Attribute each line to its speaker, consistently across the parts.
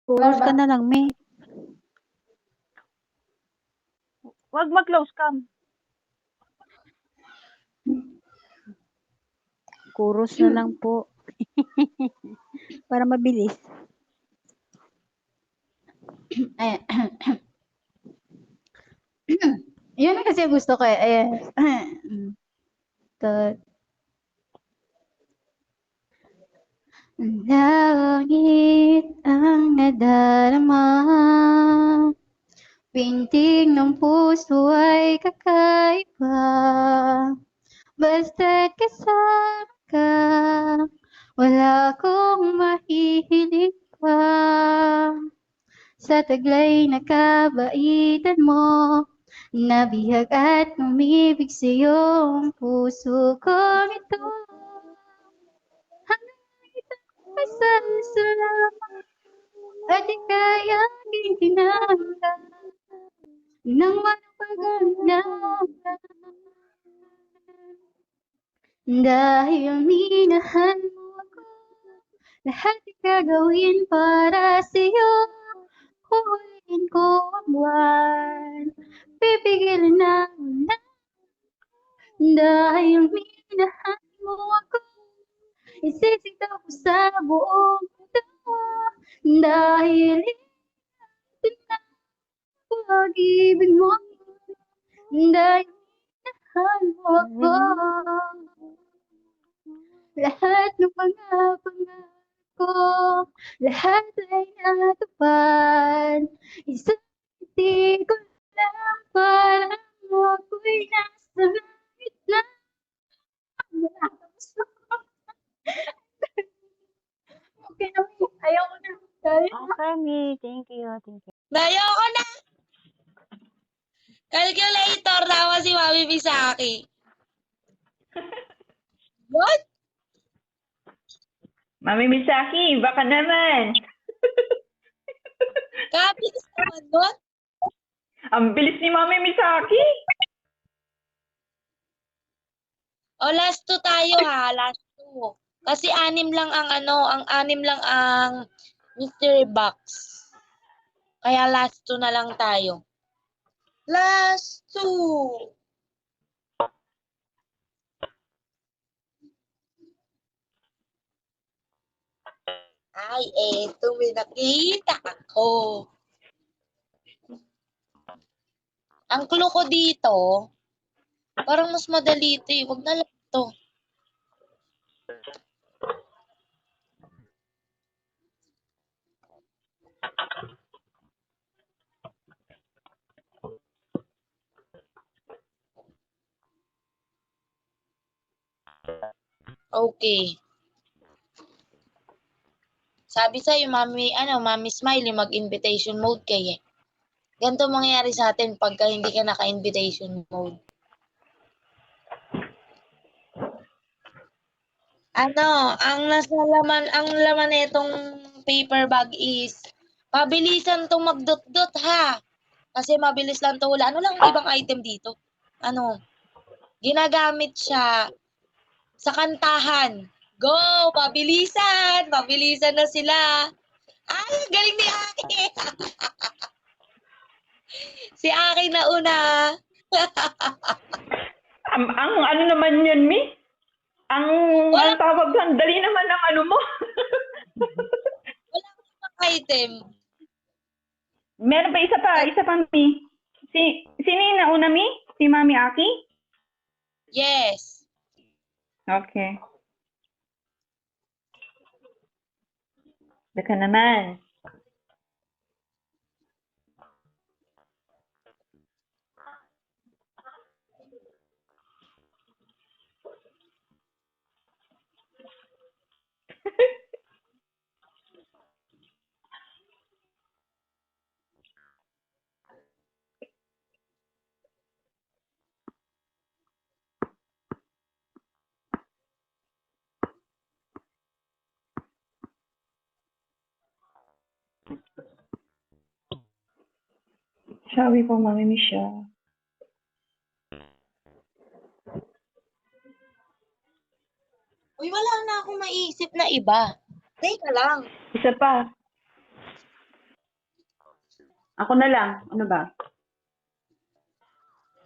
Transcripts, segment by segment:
Speaker 1: Close ka na lang, me.
Speaker 2: Wag mag-close cam.
Speaker 1: Chorus na lang po. Para mabilis.
Speaker 3: Ayan. Yun kasi gusto ko eh. Ayan. Langit ang nadarama, pintig ng puso ay kakaiba. Basta't kasama ka, wala akong mahihiling pa. Sa taglay na kabaitan mo, nabihag at umibig sa'yo ang puso ko ito. Pasasalamat at ika'y aking tinanggap nang walang pag-aalinlangan. Dahil minahal mo ako, lahat gagawin para sa'yo. Huhulihin ko ang buwan, pipigilin na ulan. Dahil minahal mo ako, isisitaw ko sa buong mundo. Dahil ito na pag-ibig mo, dahil minahal mo ako. Lahat ng pangako ko, lahat ay natupad. Isang ngiti ko lang, parang ako'y nasa langit lang. Okay na, ayaw ko na.
Speaker 2: Okay, me. Thank you.
Speaker 4: Ayoko na! Calculator naman si Mami Misaki. What?
Speaker 5: Mami Misaki, baka naman.
Speaker 4: Kapis naman nun?
Speaker 5: Ang bilis ni Mami Misaki.
Speaker 4: O, last two tayo ha. Last two. Kasi anim lang ang mystery box. Kaya last two na lang tayo. Last two. Ay, eto, may nakita ako. Ang clue ko dito, parang mas madali ito eh. Huwag na lang ito. Okay. Sabi sa'yo, Mami Smiley, mag-invitation mode kayo eh. Ganito mangyayari sa atin pagka hindi ka naka-invitation mode. Ang laman nitong paper bag is, pabilisan tong magdot-dot ha. Kasi mabilis lang to hula. Ano lang ang ibang item dito? Ginagamit siya sa kantahan. Go! Pabilisan! Pabilisan na sila. Ay, galing ni Aki! Si Aki na una.
Speaker 5: Ang ano naman yun, Mi? Ang tawag doon, dali naman ang ano mo.
Speaker 4: Wala kang item.
Speaker 5: Meron pa isa pa, Mi. Sino yung nauna, Mi? Si Mami Aki?
Speaker 4: Yes.
Speaker 5: Okay. Daka naman. Sabi po, Mami Michelle.
Speaker 4: Uy, wala na akong maisip na iba. Teka lang.
Speaker 5: Isa pa. Ako na lang. Ano ba?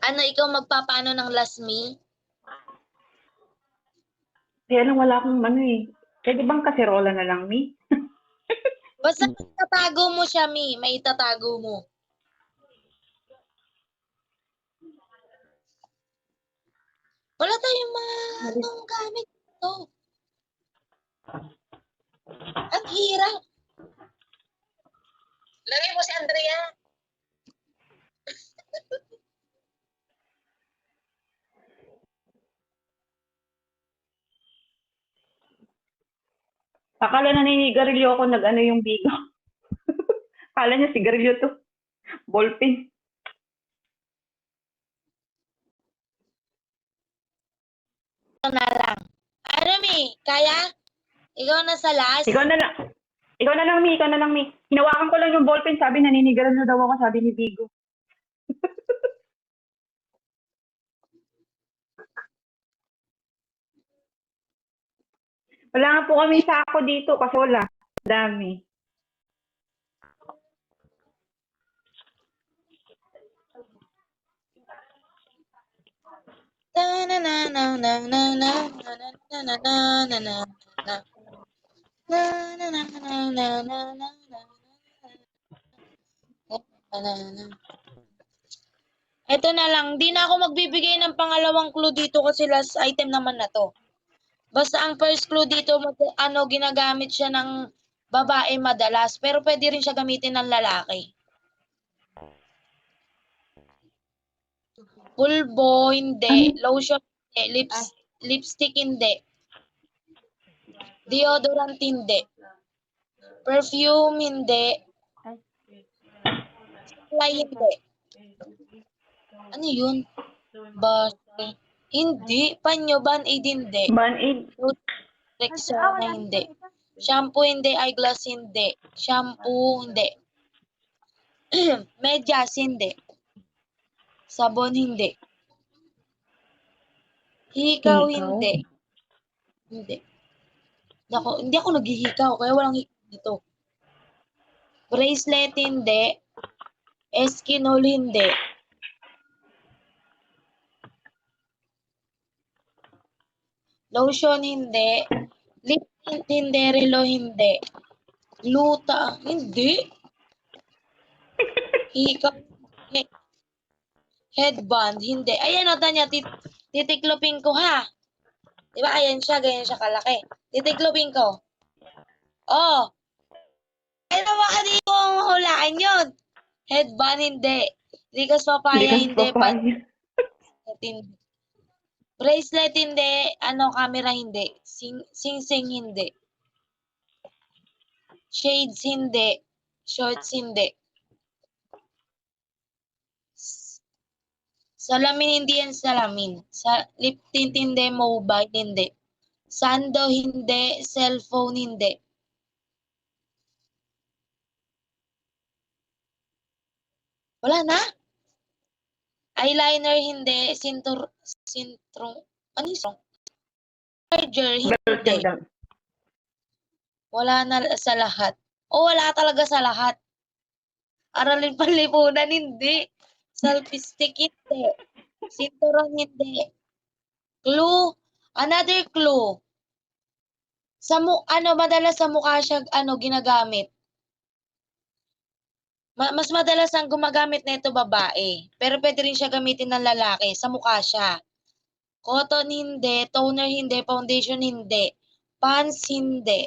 Speaker 4: Ano, ikaw magpapaano ng last me?
Speaker 5: Kaya lang wala akong ano eh. Pwede bang kaserola na lang, Mi?
Speaker 4: Basta itatago mo siya, Mi. May itatago mo. Wala tayong anong gamit to. Ang hirap. Lagay mo si Andrea.
Speaker 5: Akala naninigarilyo ako nag-ano yung bigo. Akala niya sigarilyo to. Ballpen.
Speaker 4: Ito na lang. Ano, Mi? Kaya? Ikaw na sa last?
Speaker 5: Ikaw na lang. Ikaw na lang, Mi. Ikaw na lang, Mi. Hinawakan ko lang yung ballpen. Sabi, naninigarilyo daw ako. Sabi ni Bigo. Wala nga po kami sako dito kasi wala. Dami.
Speaker 4: Ito na lang, di na ako magbibigay ng pangalawang clue dito kasi last item naman na to. Basta ang first clue dito, ginagamit siya ng babae madalas, pero pwede rin siya gamitin ng lalaki. Pulbo, hindi. Lotion, hindi. Lipstick, hindi. Deodorant, hindi. Perfume, hindi. Supply, hindi. Ano yun? Basta. Hindi. Panyo, Band-Aid, hindi.
Speaker 5: Band-Aid.
Speaker 4: Rexona, hindi. Shampoo, hindi. Eyeglass, hindi. Shampoo, hindi. Medyas, hindi. Sabon, hindi. Hikaw, hindi. Hindi. Hindi ako naghihikaw, kaya walang hikaw dito. Bracelet, hindi. Eskinol, hindi. Lotion, hindi. Lip tint, hindi. Relo, hindi. Luta, hindi. Hikaw, hindi. Headband, hindi. Ayan o, Tanya, titiklopin ko ha. Diba, ayan siya, ganyan siya kalaki. Titiklopin ko. Oh. Ay, baka di ko mahulaan yun. Headband, hindi. Likas papaya, hindi.
Speaker 5: Papaya.
Speaker 4: Hindi. Bracelet, hindi. Camera, hindi. Sing-sing, hindi. Shades, hindi. Shorts, hindi. Salamin, hindi yan salamin. Lip tint, hindi. Mobile, hindi. Sando, hindi. Cellphone, hindi. Wala na? Eyeliner, hindi. Ano yung charger, hindi. Wala na sa lahat. O wala talaga sa lahat. Aralin panlipunan, hindi. Selfie stick, hindi. Sinturon, hindi. Clue. Another clue. Madalas sa mukha siya, ginagamit. Mas madalas ang gumagamit na ito babae. Pero pwede rin siya gamitin ng lalaki. Sa mukha siya. Cotton, hindi. Toner, hindi. Foundation, hindi. Pants, hindi.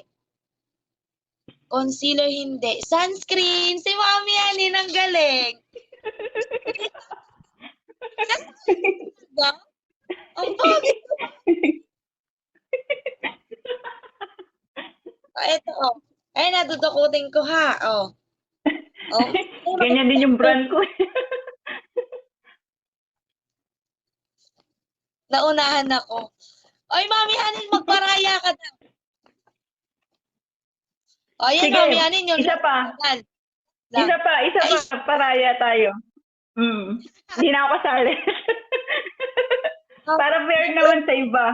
Speaker 4: Concealer, hindi. Sunscreen! Si Mami Anin, ang galing! Ang bagay! Ito, oh. Ay, natutukutin ko, ha? Oh. Oh.
Speaker 5: Ganyan din yung brand ko.
Speaker 4: Naunahan ako. Ay, Mami Anin, magparaya ka na. O, yan,
Speaker 5: Sige,
Speaker 4: Mami Anin, yung
Speaker 5: isa pa.
Speaker 4: Lang.
Speaker 5: Isa pa. Paraya tayo. Hindi na ako kasali. Para fair naman sa iba.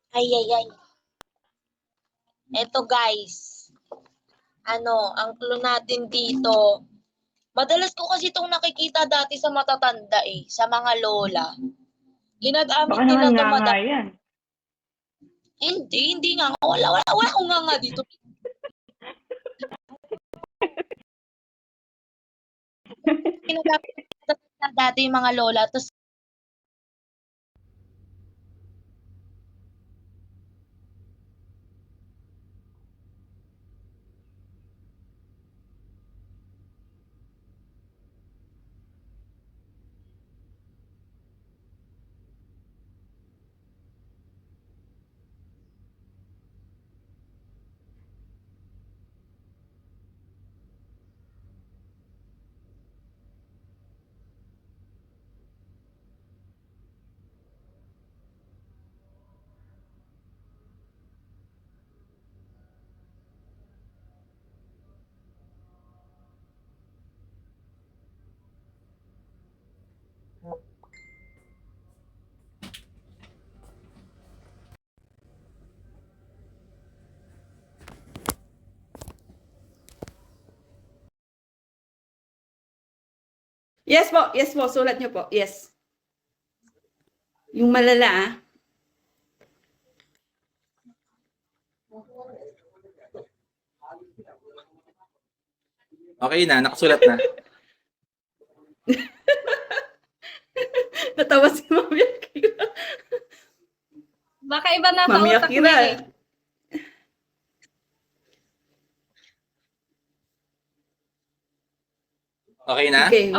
Speaker 4: Ay, ay, ay. Eto guys. Ang clue natin dito. Madalas ko kasi itong nakikita dati sa matatanda sa mga lola. Ginagamit
Speaker 5: Baka
Speaker 4: nila
Speaker 5: naman
Speaker 4: ito
Speaker 5: nga yan.
Speaker 4: Hindi nga. Wala akong nga dito. Ginagamit nila dati yung mga lola. Tapos,
Speaker 6: Yes po, sulat niyo po. Yes. Yung malala,
Speaker 7: Okay na, nakasulat na.
Speaker 6: Natawa si Mami Akira.
Speaker 3: Baka iba na sa
Speaker 6: Mami
Speaker 3: utak
Speaker 6: Akira.
Speaker 3: niya eh.
Speaker 7: Okay na?
Speaker 6: Okay,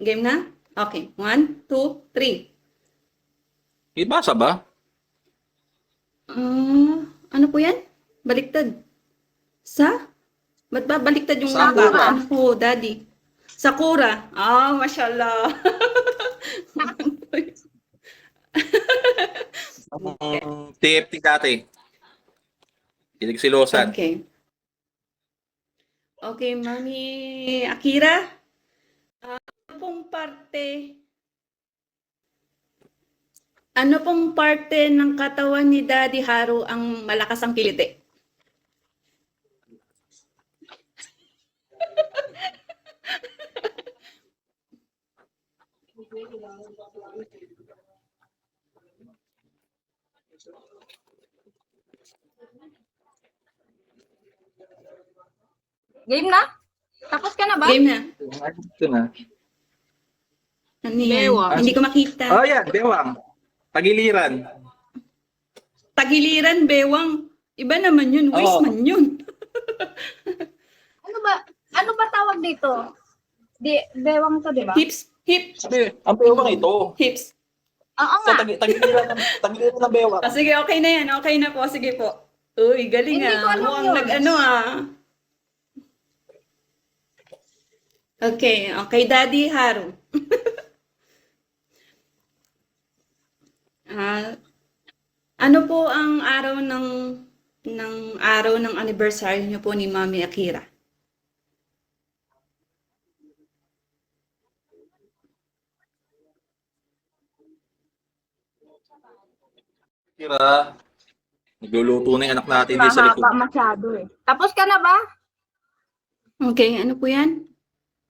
Speaker 6: game na? Okay, 1, 2, 3.
Speaker 7: Ibasa ba?
Speaker 6: Ano po yan? Baliktad. Ba't ba baliktad yung
Speaker 7: Sakura.
Speaker 6: baka? Ano po, Daddy? Sakura. Mashallah.
Speaker 7: TFT dati. Pinagsilosan.
Speaker 6: Okay. Okay, Mami Akira. Ano pong parte ng katawan ni Daddy Haru ang malakas ang kiliti?
Speaker 3: Game na? Tapos ka na ba?
Speaker 6: Game na.
Speaker 7: Ito na.
Speaker 6: Ano yan?
Speaker 3: Bewang.
Speaker 6: Hindi ko makita.
Speaker 7: Oh, yan. Bewang. Tagiliran.
Speaker 6: Tagiliran, bewang. Iba naman yun. Waist
Speaker 7: Oo.
Speaker 6: man yun.
Speaker 3: Ano ba tawag dito? Bewang to, di ba?
Speaker 6: Hips.
Speaker 7: Sabi, ang bewang ito.
Speaker 6: Hips.
Speaker 3: Oo
Speaker 7: Sa
Speaker 3: nga.
Speaker 7: tagiliran ng bewang.
Speaker 6: Sige, okay na yan. Okay na po. Sige po. Uy, galing
Speaker 3: Hindi ko alam
Speaker 6: Mukhang
Speaker 3: yun.
Speaker 6: nag-ano Okay, Daddy Haru. Ano po ang araw ng anniversary niyo po ni Mami Akira?
Speaker 7: Tira. Nagluluto na yung anak natin din sa likod.
Speaker 3: Mahaba masyado eh. Tapos ka na ba?
Speaker 6: Okay, ano po yan?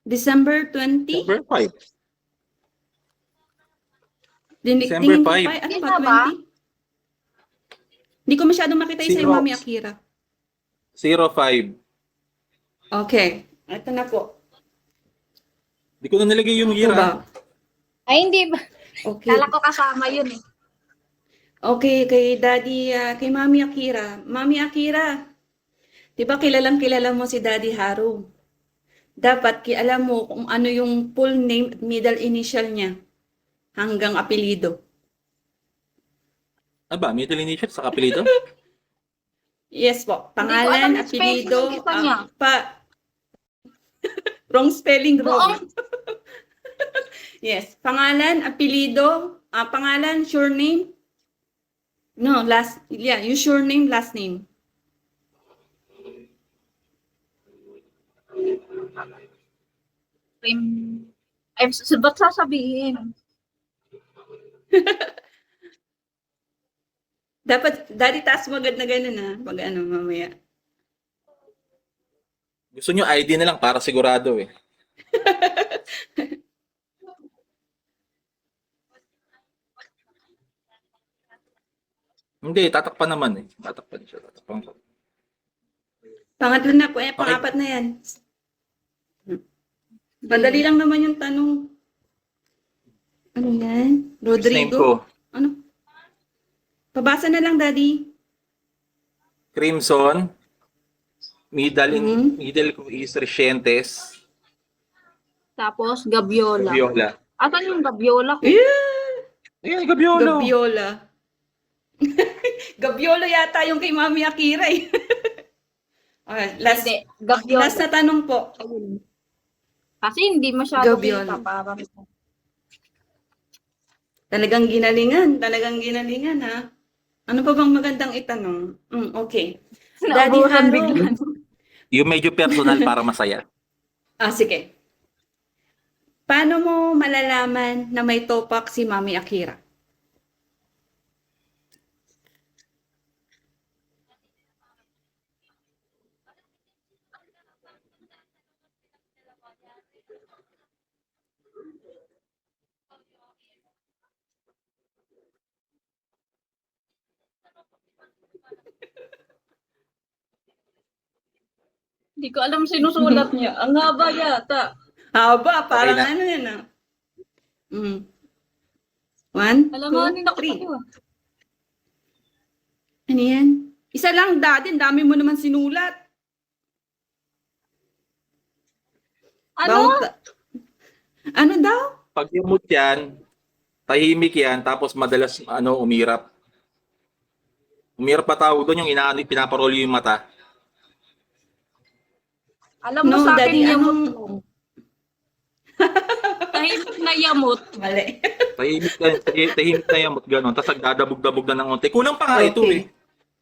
Speaker 6: December 20?
Speaker 7: December 5. December
Speaker 6: Tingin ko
Speaker 7: 5.
Speaker 6: pa, ano
Speaker 3: Hindi
Speaker 6: ba,
Speaker 3: na ba?
Speaker 6: 20? Hindi ko masyadong makita yung sa'yo,
Speaker 7: Zero.
Speaker 6: Mami Akira.
Speaker 7: 05.
Speaker 6: Okay, ito na po.
Speaker 7: Di ko na nilagay yung year.
Speaker 6: Ito ba?
Speaker 3: Ay, hindi ba?
Speaker 6: Okay.
Speaker 3: Kala ko kasama yun eh.
Speaker 6: Okay, kay Daddy, kay Mami Akira. Mami Akira, di ba kilalang kilala mo si Daddy Haru? Dapat alam mo kung ano yung full name at middle initial niya hanggang apelido.
Speaker 7: Aba, middle initial sa kapilito?
Speaker 6: Yes po.
Speaker 3: Hindi ko alam
Speaker 6: Pangalan,
Speaker 3: yung spelling
Speaker 6: apelido,
Speaker 3: ng isa niya.
Speaker 6: wrong spelling, wrong. Yes. Pangalan, apelido, pangalan, surname. No, yung surname, last name.
Speaker 3: Ba't sasabihin?
Speaker 6: Dapat, daddy, taas mo agad na ganun ha. Pag ano, mamaya.
Speaker 7: Gusto nyo ID na lang para sigurado eh. Hindi, tatakpan naman eh. Tatakpan siya. Tatakpan ko.
Speaker 6: Pangatlo na po, pangapat na yan. Madali lang naman yung tanong. Ano yan?
Speaker 7: First name ko,
Speaker 6: Rodrigo? Ano? Pabasa na lang, daddy.
Speaker 7: Crimson.
Speaker 6: Mhm.
Speaker 7: Middle ko is Recientes.
Speaker 3: Tapos, Gabiola.
Speaker 7: Viola.
Speaker 3: Asan yung Gabiola ko?
Speaker 7: Ayan, Gabiola.
Speaker 6: Gabiola. Gabiola yata yung kay Mami Akira eh. Okay, last,
Speaker 3: Hindi, Gabiola.
Speaker 6: last na tanong po.
Speaker 3: Ayun. Kasi hindi masyado
Speaker 6: Gabiola.
Speaker 3: kita para.
Speaker 6: Talagang ginalingan ha. Ano pa bang magandang itanong? Okay. Daddy
Speaker 3: Naubusan
Speaker 6: Haro.
Speaker 3: bigla.
Speaker 7: Yung medyo personal para masaya.
Speaker 6: Sige. Paano mo malalaman na may topak si Mami Akira?
Speaker 3: Hindi ko alam sinusulat niya. Ang haba yata.
Speaker 6: Haba, parang
Speaker 7: Okay na.
Speaker 6: ano yan ah. 1,
Speaker 3: Alanganin
Speaker 6: 2,
Speaker 3: ako
Speaker 6: 3.
Speaker 3: sa'yo.
Speaker 6: Ano yan? Isa lang, dati. Dami mo naman sinulat.
Speaker 3: Ano?
Speaker 6: Ano daw?
Speaker 7: Pag yumot yan, tahimik yan, tapos madalas umirap. Umirap pa tawag doon yung pinaparol yung mata.
Speaker 3: Alam mo
Speaker 6: No,
Speaker 3: sa akin
Speaker 6: Daddy,
Speaker 3: yamot
Speaker 6: anong-
Speaker 3: mo. Tahimik na yamot.
Speaker 6: Mali.
Speaker 7: Tahimik na yamot, gano'n. Tapos nagdadabog-dabog na ng onte. Kulang pa nga ito
Speaker 6: Okay.
Speaker 7: eh.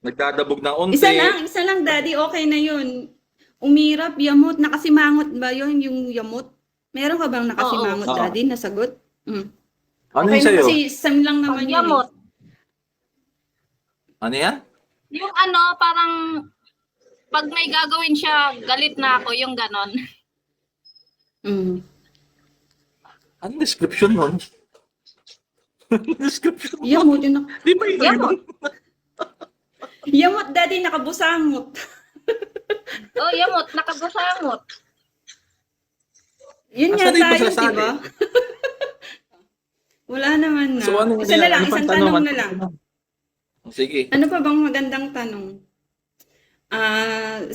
Speaker 7: Nagdadabog ng onte.
Speaker 6: Isa lang, Daddy. Okay na yun. Umirap, yamot, nakasimangot ba yun, yung yamot? Meron ka bang nakasimangot,
Speaker 7: Oo.
Speaker 6: Daddy, nasagot?
Speaker 7: Ano
Speaker 6: Okay
Speaker 7: yung
Speaker 6: na
Speaker 7: sa'yo?
Speaker 6: kasi Sam lang naman
Speaker 3: Pag
Speaker 6: yun.
Speaker 3: yamot.
Speaker 7: Ano yan?
Speaker 3: Yung ano, parang pag may gagawin siya, galit na ako, yung ganon.
Speaker 7: Anong description nun? Description nun?
Speaker 6: Yamot, yun.
Speaker 7: Di ba yun?
Speaker 3: Yamot.
Speaker 6: Yamot, Daddy, nakabusangot.
Speaker 3: Oh, yamot, nakabusangot.
Speaker 6: Yun
Speaker 7: Asan
Speaker 6: yata
Speaker 7: na yung
Speaker 6: yun,
Speaker 7: pasasali?
Speaker 6: diba? Wala naman na.
Speaker 7: So ano
Speaker 6: Isa na lang,
Speaker 7: Ano pang
Speaker 6: isang tanong
Speaker 7: Ano
Speaker 6: na lang.
Speaker 7: pang tanong? Sige.
Speaker 6: Ano pa bang magandang tanong?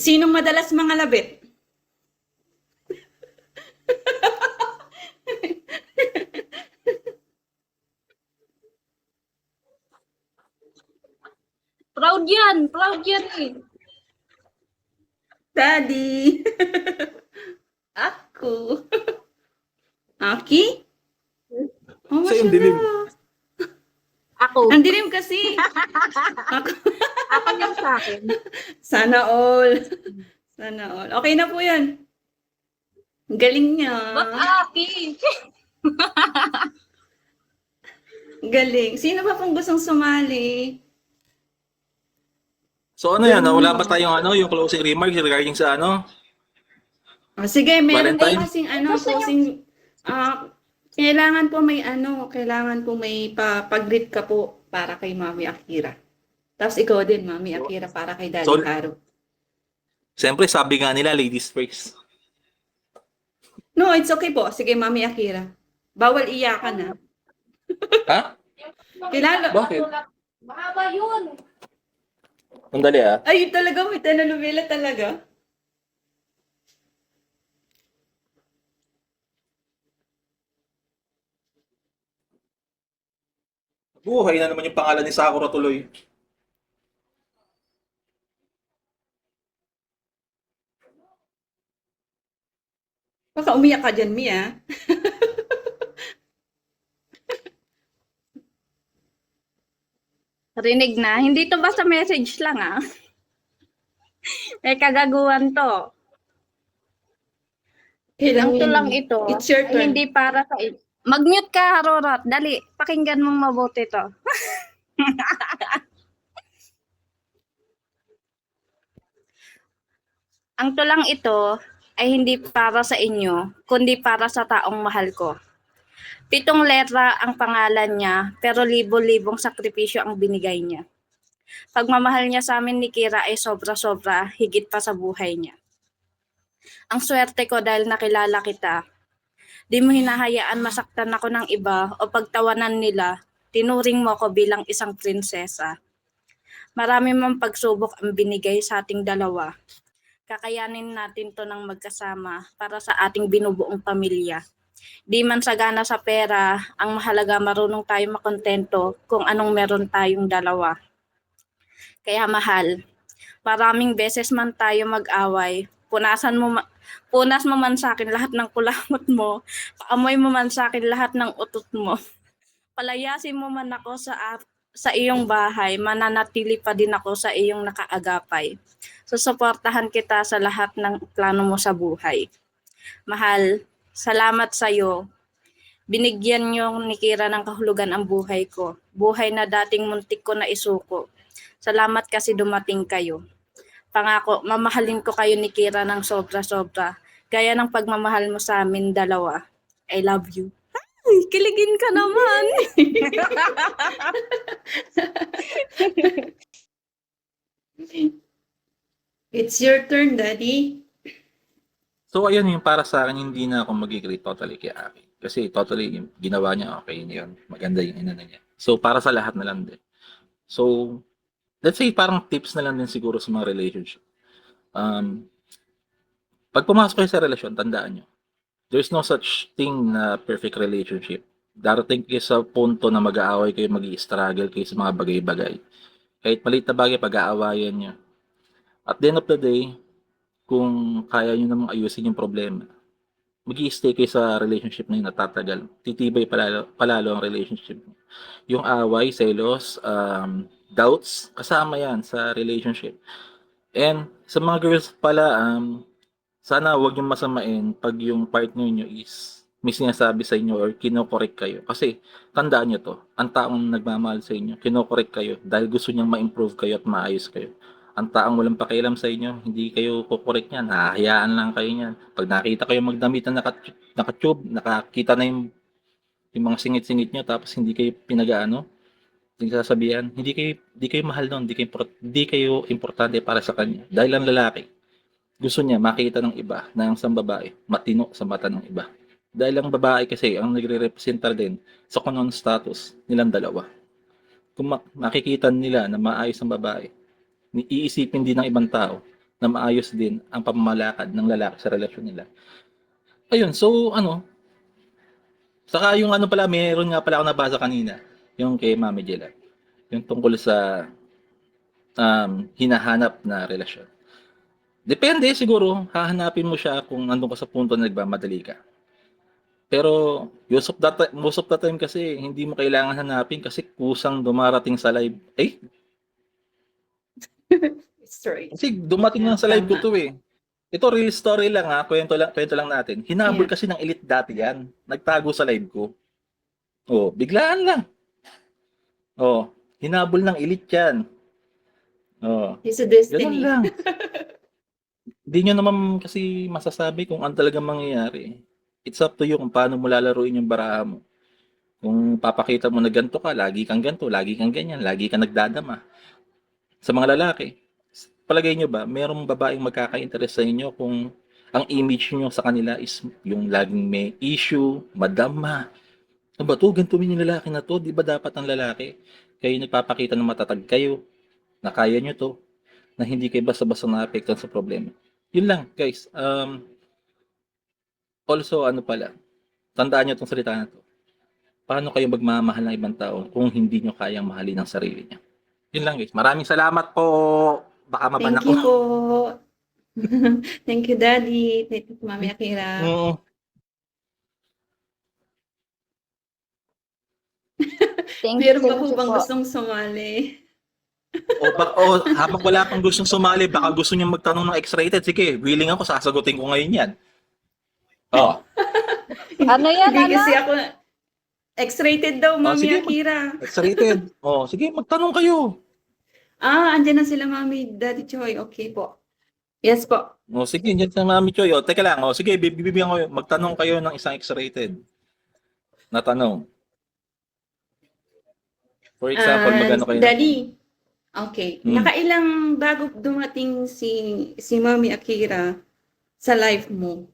Speaker 6: Sinong madalas mangalabit?
Speaker 3: Proud yan eh.
Speaker 6: Daddy. Ako. Aki? Oh,
Speaker 7: Sa'yo yung dilim.
Speaker 3: Ako.
Speaker 6: Ang dilim kasi. Ako.
Speaker 3: Ako yung sa akin.
Speaker 6: Sana all. Sana all. Okay na po yan. Ang galing niya.
Speaker 3: Ba't aki?
Speaker 6: Galing. Sino ba pong gustong sumali?
Speaker 7: So ano yan? Wala ba tayong yung closing remarks regarding sa
Speaker 6: Sige, meron po
Speaker 7: Valentine?
Speaker 6: kasing kailangan po may pag-greet ka po para kay Mami Akira. Tapos ikaw din, Mami Akira, para kay Daddy
Speaker 7: So-
Speaker 6: Haro.
Speaker 7: Siyempre, sabi nga nila, ladies first.
Speaker 6: No, it's okay po. Sige, Mami Akira. Bawal iyakan na.
Speaker 7: Ha?
Speaker 6: Kilala.
Speaker 7: Bakit?
Speaker 3: Mahaba yun.
Speaker 7: Sandali
Speaker 6: Ay, talaga, may telenovela talaga.
Speaker 7: Buhay na naman yung pangalan ni Sakura tuloy.
Speaker 6: Baka umiyak ka dyan, Mia.
Speaker 3: Rinig na. Hindi to basta message lang ah. May kagaguhan to. Ang tulang ito
Speaker 6: It's your
Speaker 3: ay
Speaker 6: turn.
Speaker 3: hindi para sa Mag-mute ka, Rorot. Dali, pakinggan mong mabuti to. Ang tulang ito ay hindi para sa inyo, kundi para sa taong mahal ko. 7 letra ang pangalan niya, pero libo-libong sakripisyo ang binigay niya. Pagmamahal niya sa amin ni Kira ay sobra-sobra, higit pa sa buhay niya. Ang swerte ko dahil nakilala kita. Di mo hinahayaan masaktan ako ng iba o pagtawanan nila, tinuring mo ko bilang isang prinsesa. Marami mang pagsubok ang binigay sa ating dalawa. Kakayanin natin to ng magkasama para sa ating binubuong pamilya. Di man sagana sa pera, ang mahalaga marunong tayo makontento kung anong meron tayong dalawa. Kaya mahal, maraming beses man tayo mag-away, punas mo man sa akin lahat ng kulangot mo, paamoy mo man sa akin lahat ng utot mo. Palayasin mo man ako sa iyong bahay, mananatili pa din ako sa iyong nakaagapay. Susuportahan kita sa lahat ng plano mo sa buhay. Mahal, salamat sa iyo. Binigyan niyo ni Kira ng kahulugan ang buhay ko. Buhay na dating muntik ko na isuko. Salamat kasi dumating kayo. Pangako, mamahalin ko kayo ni Kira ng sobra-sobra. Gaya ng pagmamahal mo sa amin dalawa. I love you. Ay, kiligin ka naman.
Speaker 6: It's your turn, Daddy.
Speaker 7: So, ayun yung para sa akin, hindi na ako mag-agree totally kay Aki. Kasi totally, yung ginawa niya, okay yun. Maganda yung inana niya. So, para sa lahat na lang din. So, let's say parang tips na lang din siguro sa mga relationship. Pag pumasok kayo sa relasyon, tandaan nyo, there's no such thing na perfect relationship. Darating kayo sa punto na mag-aaway kayo, mag-i-struggle kayo sa mga bagay-bagay. Kahit maliit na bagay, pag-aawayan nyo. At the end of the day, kung kaya nyo namang ayusin yung problema, mag-i-stay kayo sa relationship na yun na tatagal. Titibay palalo ang relationship. Yung away, selos, doubts, kasama yan sa relationship. And sa mga girls pala, sana huwag yung masamain pag yung partner nyo is may sinasabi sa inyo or kinokorek kayo. Kasi tandaan nyo to, ang taong nagmamahal sa inyo, kinokorek kayo dahil gusto niyang ma-improve kayo at maayos kayo. Ang taong walang pakialam sa inyo, hindi kayo kukorek niyan, hahayaan lang kayo niyan. Pag nakita kayo magdamit na nakatube, nakakita na yung mga singit-singit nyo, tapos hindi kayo pinagaano, hindi sasabihan, hindi kayo mahal noon, hindi kayo importante para sa kanya. Dahil ang lalaki, gusto niya makita ng iba na ang isang babae matino sa mata ng iba. Dahil ang babae kasi ang nagre-representa din sa common status nilang dalawa. Kung makikita nila na maayos ang babae, iisipin din ng ibang tao na maayos din ang pamamalakad ng lalaki sa relasyon nila. Ayun, so saka yung pala, meron nga pala ako nabasa kanina, yung kay Mami Jela, yung tungkol sa hinahanap na relasyon. Depende siguro, hahanapin mo siya kung nandun ka sa punto na nagmamadali ka. Pero most of the time kasi hindi mo kailangan hanapin kasi kusang dumarating sa live.
Speaker 6: Sorry.
Speaker 7: Kasi dumating lang sa live ko to eh. Ito real story lang ha, kwento lang natin. Hinabol kasi ng elite dati yan. Nagtago sa live ko. Biglaan lang. Hinabol ng elite yan.
Speaker 6: It's a
Speaker 7: Ganun
Speaker 6: destiny.
Speaker 7: lang. Hindi nyo naman kasi masasabi kung ano talagang mangyayari. It's up to you kung paano mo lalaruin yung baraha mo. Kung papakita mo na ganito ka, lagi kang ganito, lagi kang ganyan, lagi kang nagdadama. Sa mga lalaki, palagay nyo ba, merong babaeng magkaka-interest sa inyo kung ang image nyo sa kanila is yung laging may issue, madama. Ano ba to? Ganito yung lalaki na to. Di ba dapat ang lalaki? Kayo nagpapakita ng matatag kayo, na kaya nyo to, na hindi kayo basta-basta na-apektan sa problema. Yun lang, guys. Also, tandaan nyo itong salita na to. Paano kayo magmamahal ng ibang tao kung hindi nyo kayang mahalin ang sarili nyo? Yun lang, guys. Maraming salamat po. Baka maban
Speaker 6: Thank you
Speaker 7: ako.
Speaker 6: po. Thank you, Daddy. Thank you, Mami Akira.
Speaker 3: Thank you,
Speaker 6: Meron pa
Speaker 3: thank
Speaker 6: po
Speaker 3: you
Speaker 6: bang
Speaker 3: po.
Speaker 6: gustong sumali?
Speaker 7: Habang wala pang gustong sumali, baka gusto niyo magtanong ng X-rated. Sige, willing ako, sasagutin ko ngayon yan. Oh,
Speaker 3: Ano yan,
Speaker 6: Hindi
Speaker 3: ano?
Speaker 6: kasi ako, X-rated daw, Mami
Speaker 7: sige,
Speaker 6: Akira.
Speaker 7: X-rated. Oh, sige, magtanong kayo.
Speaker 6: Andyan na sila, Mami, Daddy Choi. Okay po. Yes po.
Speaker 7: Oh, sige, yan sa Mami Choy. Oh, teka lang. Oh, sige, bibigyan ko. Magtanong kayo ng isang X-rated na tanong. For example, magano kayo?
Speaker 6: Daddy, okay.
Speaker 7: Hmm.
Speaker 6: Nakailang bago dumating si Mami Akira sa life mo,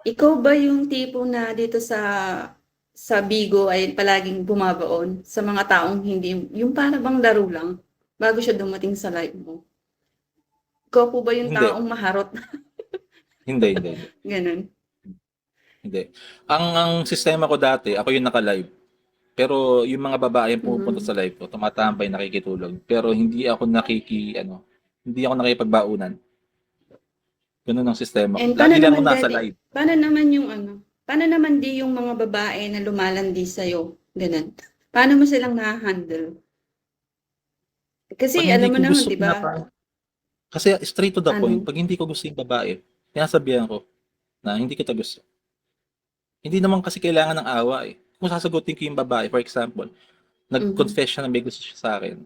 Speaker 6: ikaw ba yung tipo na dito sa Bigo ay palaging bumabaon sa mga taong hindi, yung para bang laro lang bago siya dumating sa life mo? Ikaw po ba yung
Speaker 7: Hindi.
Speaker 6: taong maharot?
Speaker 7: Hindi.
Speaker 6: Ganun.
Speaker 7: Hindi. Ang sistema ko dati, ako yung naka-live. Pero yung mga babae yung pumupunta sa live ko, tumatambay, nakikitulog. Pero hindi ako hindi ako nakikipagbaunan. Ganun ang sistema ko.
Speaker 6: And paano
Speaker 7: Lagi lang ako
Speaker 6: naman,
Speaker 7: nasa
Speaker 6: Daddy?
Speaker 7: live.
Speaker 6: Paano naman di yung mga babae na lumalandi sa'yo? Ganun. Paano mo silang na-handle? Kasi
Speaker 7: Pag
Speaker 6: alam
Speaker 7: hindi
Speaker 6: mo
Speaker 7: ko
Speaker 6: naman,
Speaker 7: gusto
Speaker 6: di ba?
Speaker 7: Kasi straight to the
Speaker 6: Ano?
Speaker 7: point, pag hindi ko gusto yung babae, sinasabihan ko na hindi kita gusto. Hindi naman kasi kailangan ng awa eh. Kung sasagutin ko yung babae, for example, nag-confess siya na may gusto siya sa akin,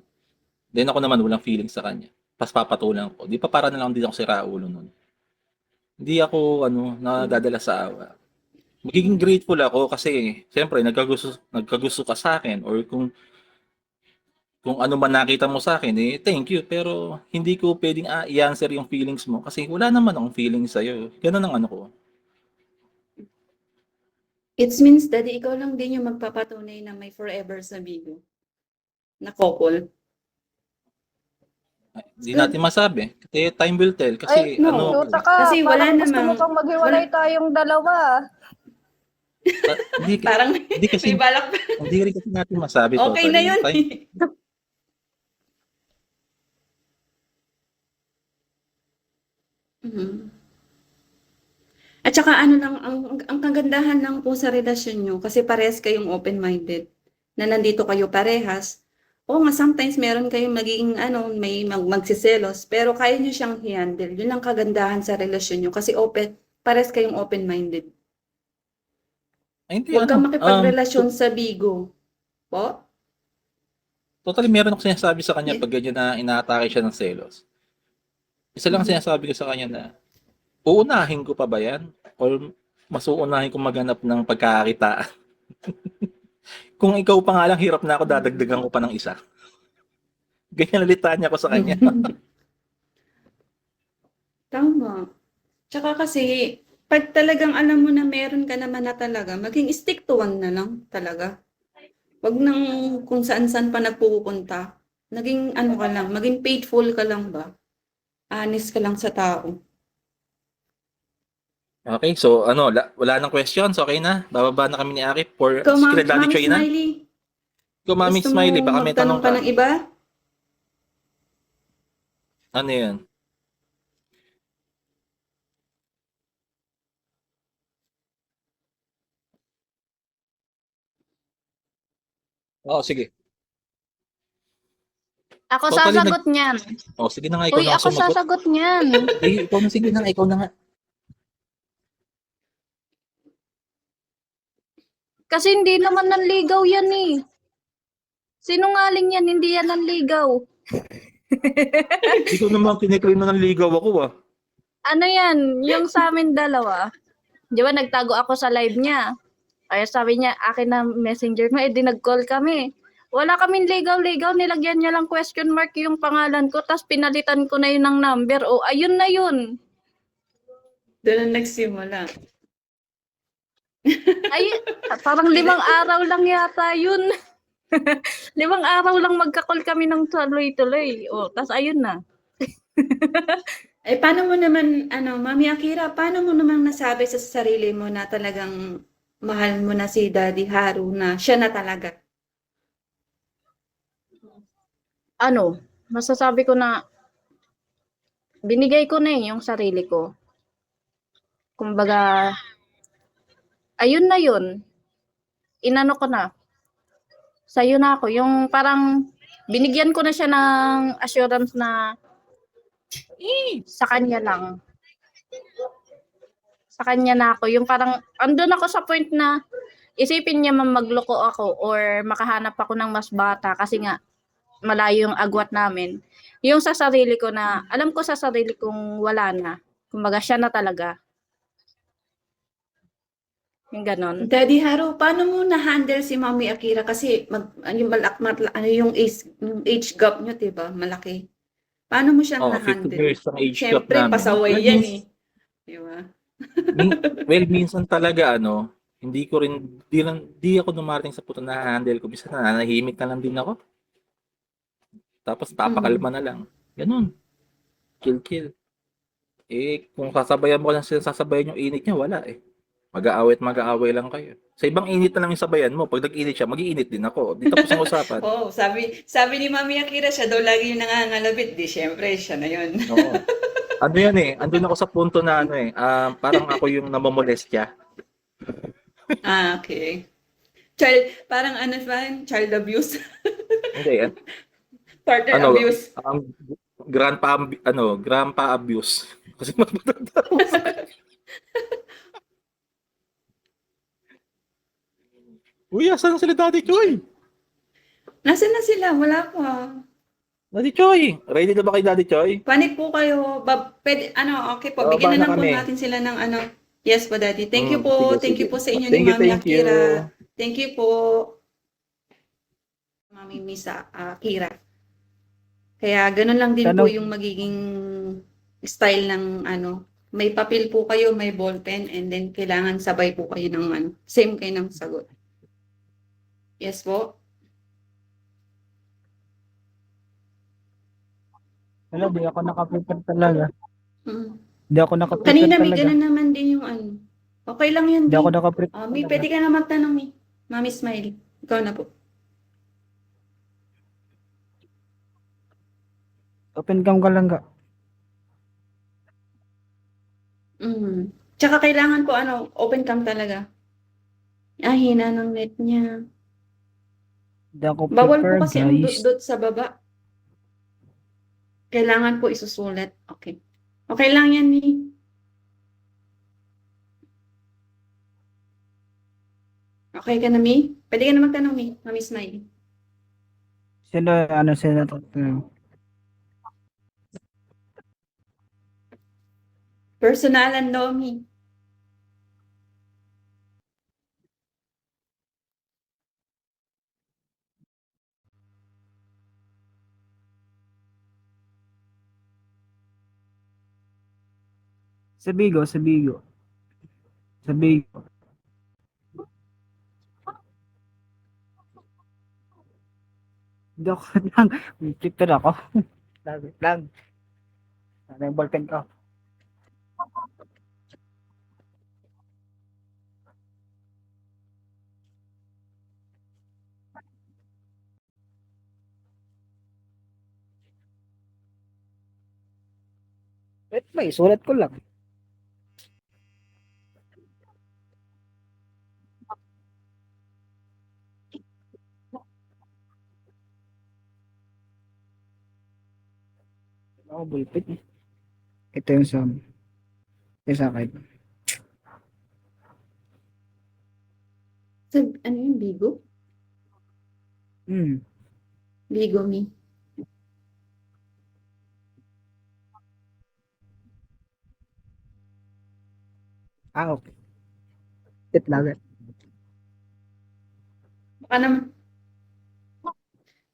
Speaker 7: then ako naman walang feeling sa kanya. Pas papatulan ko. Di pa para na lang din ako si Raulo nun. Hindi ako nadadala sa awa. Magiging grateful ako kasi siyempre nagkagusto ka sa akin or kung ano man nakita mo sa akin, thank you. Pero hindi ko pwedeng i-answer yung feelings mo kasi wala naman akong feelings sa'yo. Ganun ang ano ko.
Speaker 6: It means, Daddy, ikaw lang din yung magpapatunay na may forever sa Bigo. Na couple.
Speaker 7: Hindi natin masabi. Kasi time will tell. Kasi
Speaker 3: Tuta ka.
Speaker 6: Kasi wala
Speaker 3: parang gusto mo
Speaker 6: namang-
Speaker 3: pang maghiwalay tayong dalawa.
Speaker 7: hindi,
Speaker 6: Parang
Speaker 7: hindi kasi,
Speaker 6: may balak.
Speaker 7: hindi rin kasi natin masabi.
Speaker 6: Okay na yun.
Speaker 7: Time,
Speaker 6: Mhm. At saka ano lang, ang kagandahan lang po sa relasyon nyo, kasi parehas kayong open-minded, na nandito kayo parehas. Oo nga, sometimes meron kayong magiging may magsiselos, pero kaya nyo siyang i-handle. Yun ang kagandahan sa relasyon nyo, kasi parehas kayong open-minded.
Speaker 7: hindi,
Speaker 6: Huwag kang makipagrelasyon sa Bigo. Po?
Speaker 7: totally meron ako sinasabi sa kanya pag ganyan na inaatake siya ng selos. Isa lang sinasabi ko sa kanya na, uunahin ko pa ba yan? Or mas uunahin ko maghanap ng pagkakakitaan? Kung ikaw pa nga lang, hirap na ako, dadagdagan ko pa ng isa. Ganyan nalitaan niya ko sa kanya.
Speaker 6: Tama. Tsaka kasi, pag talagang alam mo na meron ka naman na talaga, maging stick to one na lang talaga. Wag nang kung saan-saan pa nagpupunta. Naging ka lang, maging faithful ka lang ba? Honest ka lang sa tao.
Speaker 7: Okay, so wala nang questions, okay na? Bababa na kami ni Aki for
Speaker 6: Ikaw,
Speaker 7: Secret Daddy
Speaker 6: Mami
Speaker 7: Choy na.
Speaker 6: Smiley.
Speaker 7: Ikaw, Mami
Speaker 6: Gusto
Speaker 7: Smiley,
Speaker 6: mo
Speaker 7: baka may tanong
Speaker 6: magtanong pa
Speaker 7: ka.
Speaker 6: ng iba?
Speaker 7: Ano yan? Oo, sige.
Speaker 3: Ako
Speaker 7: Totally
Speaker 3: sasagot niyan.
Speaker 7: Oh, sige na nga, ikaw
Speaker 3: Uy,
Speaker 7: na
Speaker 3: ako
Speaker 7: sumagot.
Speaker 3: sasagot niyan.
Speaker 7: Sige na nga, ikaw na nga.
Speaker 3: Kasi hindi naman nanligaw yan eh. Sinungaling yan, hindi yan nanligaw.
Speaker 7: Ikaw naman kiniklaim na ng ligaw ako ah.
Speaker 3: Ano yan, yung sa amin dalawa. Di ba nagtago ako sa live niya. Kaya sabi niya, akin na messenger mo, di nag-call kami. Wala kaming ligaw-ligaw, nilagyan niya lang question mark yung pangalan ko, tapos pinalitan ko na yun ng number. O, ayun na yun.
Speaker 6: Doon ang nagsimula.
Speaker 3: Ay, parang 5 araw lang yata yun. 5 araw lang magka-call kami ng tuloy-tuloy. O, tapos ayun na.
Speaker 6: Paano mo naman, Mami Akira, paano mo naman nasabi sa sarili mo na talagang mahal mo na si Daddy Haru, na siya na talaga?
Speaker 3: Masasabi ko na binigay ko na yung sarili ko. Kumbaga, ayun na yun. Inano ko na. Sa'yo na ako. Yung parang Binigyan ko na siya ng assurance na sa kanya lang. Sa kanya na ako. Yung parang, andun ako sa point na isipin niya man magloko ako or makahanap ako ng mas bata kasi nga malayo yung agwat namin. Yung sa sarili ko na, alam ko sa sarili kong wala na. Kumbaga siya na talaga. Yung ganon.
Speaker 6: Daddy Haro, paano mo na-handle si Mami Akira? Kasi yung age gap nyo, diba? Malaki. Paano mo siya
Speaker 7: 50
Speaker 6: na-handle?
Speaker 7: years ang age gap
Speaker 6: Siyempre,
Speaker 7: namin.
Speaker 6: pasaway yan eh. Diba?
Speaker 7: Well, minsan talaga, hindi ako dumarating sa punto na handle ko. Minsan nanahimik na lang din ako. Tapos papakalma na lang. Ganun. Kill. Kung sasabayan mo lang sasabayan yung init niya, wala eh. Mag-aaway lang kayo. Sa ibang init na lang yung sabayan mo. Pag nag-init siya, mag-iinit din ako. Di tapos ang usapan.
Speaker 6: Oh, sabi ni Mami Akira, siya daw lagi yung nangangalabit. Di, siyempre, siya na yun.
Speaker 7: Oo. Ano yan eh, andun ako sa punto na parang ako yung namomolestya.
Speaker 6: Okay. Parang ano ba yun? Child abuse.
Speaker 7: Hindi yan.
Speaker 6: Partner abuse.
Speaker 7: Grandpa abuse. Kasi matanda ako. Uy, asan na sila Daddy Choy?
Speaker 6: Nasaan na sila? Wala pa.
Speaker 7: Daddy Choy, ready na ba kay Daddy Choy?
Speaker 6: Panik po kayo. Pwede, okay po.
Speaker 7: Oo,
Speaker 6: Bigyan na lang
Speaker 7: bana
Speaker 6: po
Speaker 7: kami.
Speaker 6: natin sila ng Yes po, Daddy. Thank you po.
Speaker 7: Sige,
Speaker 6: Thank you
Speaker 7: sige.
Speaker 6: po sa inyo
Speaker 7: Thank
Speaker 6: ni
Speaker 7: you,
Speaker 6: Mami
Speaker 7: thank you.
Speaker 6: Akira. Thank you po. Mami Misa Akira. Kaya ganun lang din po yung magiging style ng may papel po kayo, may ballpen, and then kailangan sabay po kayo ng same kayo ng sagot. Yes po.
Speaker 8: Wala, di ako nakaprepare talaga.
Speaker 6: Mm.
Speaker 8: Di ako nakaprepare
Speaker 6: Kanina may
Speaker 8: talaga.
Speaker 6: ganun naman din yung Okay lang yan,
Speaker 8: Di
Speaker 6: Di.
Speaker 8: ako nakaprepare
Speaker 6: May
Speaker 8: talaga.
Speaker 6: pwede ka na magtanong, Mi. Mami Smile. Ikaw na po.
Speaker 8: Open cam ka lang ka.
Speaker 6: Tsaka kailangan po open cam talaga. Hina ng net niya.
Speaker 8: Di ako
Speaker 6: Bawal
Speaker 8: prepare,
Speaker 6: po kasi ang
Speaker 8: guys.
Speaker 6: dot sa baba. Kailangan po isusulat. Okay. Okay lang yan, Mi. Okay ka na, Mi? Pwede ka na magtanong, Mi. Mami Smile.
Speaker 8: Sino to?
Speaker 6: Personalan daw, Mi.
Speaker 8: Sa Bigo. Di ako lang. Prepare ako. lang. Ano yung ballpen ko? Wait, may sulat ko lang. Ako bulpit eh. Ito yung sa akin.
Speaker 6: Ano yung Bigo? Bigo, Mi.
Speaker 8: Okay. Wait lang.
Speaker 6: Baka naman.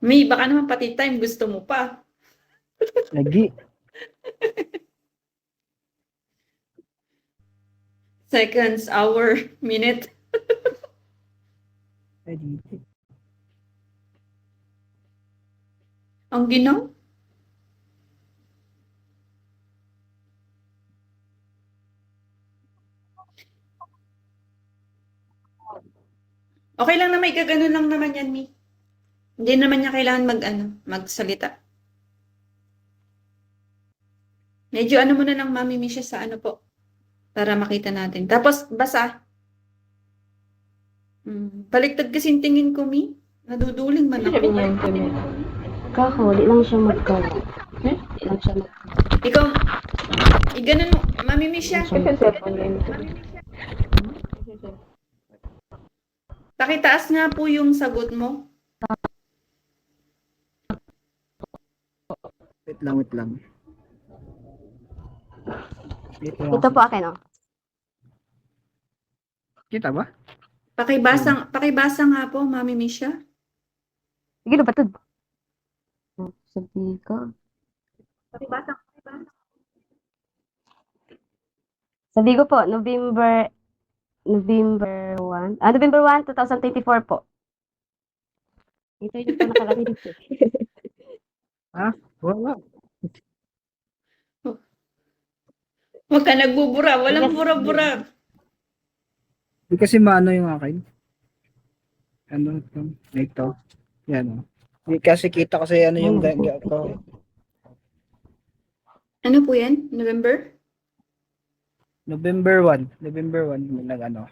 Speaker 6: Mi, baka naman pati time gusto mo pa.
Speaker 8: Lagi.
Speaker 6: Seconds, hour, minute.
Speaker 8: Ay, dito.
Speaker 6: Ang ginaw? Okay lang na may gaganon lang naman yan, Mi. Hindi naman niya kailangan magsalita. Medyo muna ng Mami Mi siya sa po. Para makita natin. Tapos, basa. Baliktad kasi tingin ko, Mi. Naduduling man ako.
Speaker 9: Kako, di lang siya magkawa. Di lang siya
Speaker 6: Ikaw, ganun mo. Mamimiss siya. Pakitaas nga po yung sagot mo.
Speaker 8: Wait lang, wait lang.
Speaker 9: Ito po akin, oh.
Speaker 8: Kita ba?
Speaker 6: Pakibasa nga po, mamimiss siya.
Speaker 9: Sige, lubatod. Sabi ko. Sabi ko po, November 1. November 1, 2024 po. Ito yung po nakalagay dito.
Speaker 8: Wala.
Speaker 6: Huwag ka nagbubura. Walang
Speaker 9: Yes.
Speaker 6: bura-bura.
Speaker 8: Di kasi maano yung akin. Ano ito? Ito. Yan o. Di kasi kita kasi ano yung ko.
Speaker 6: Ano po yan? November?
Speaker 8: November 1. November 1 nag-ano.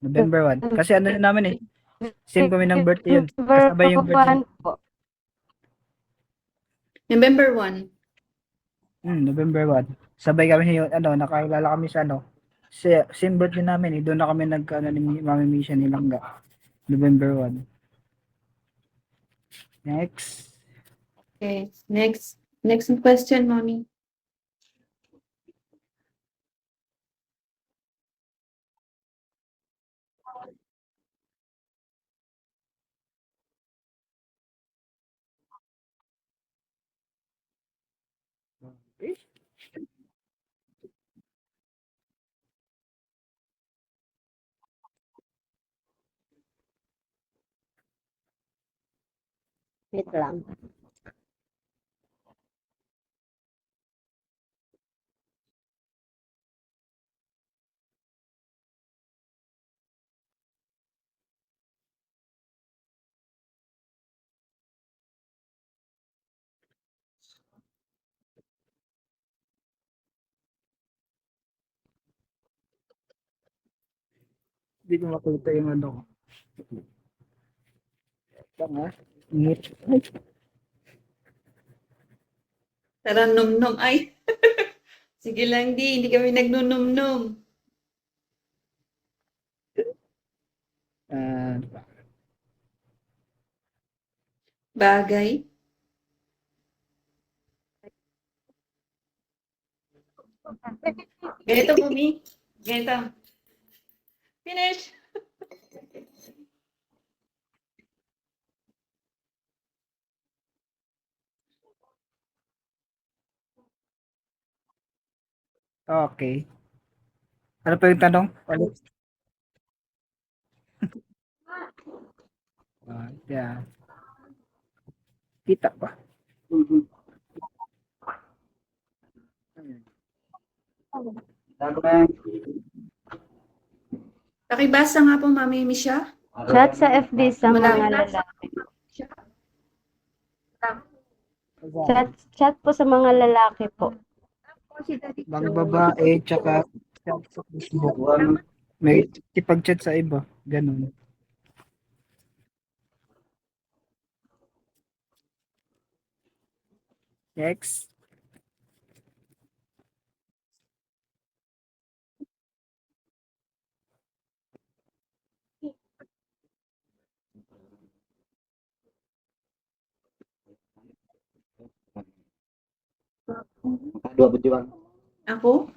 Speaker 8: November 1. Kasi ano yun namin eh. Same kami ng birthday yun. Kasabay yung birthday.
Speaker 9: po.
Speaker 6: November 1.
Speaker 8: November 1. Sabay kami yun, ano, nakakilala kami sa ano. Same birthday namin eh. Doon na kami nagka ni Mami Misha ni Langga. November 1. Next.
Speaker 6: Okay. Next question, mommy.
Speaker 8: Okay.
Speaker 9: Wait lang.
Speaker 8: Hindi ko makita yung ano ko. Ito nga. Ngit.
Speaker 6: Tara, nom-nom. Ay. Sige lang, hindi kami nagnunom-nom.
Speaker 8: Ano ba?
Speaker 6: Bagay. Ganito, mami. Ganito. Finish.
Speaker 8: Okay. Ano pa yung tanong? Ulit. Yeah. Kita pa.
Speaker 6: Pakibasa nga po, mami Misha.
Speaker 9: Chat sa FB sa mga lalaki. Chat po sa mga lalaki po.
Speaker 8: Mga babae, tsaka chat sa Facebook. May ipag-chat sa iba. Ganun. Next.
Speaker 6: Ako?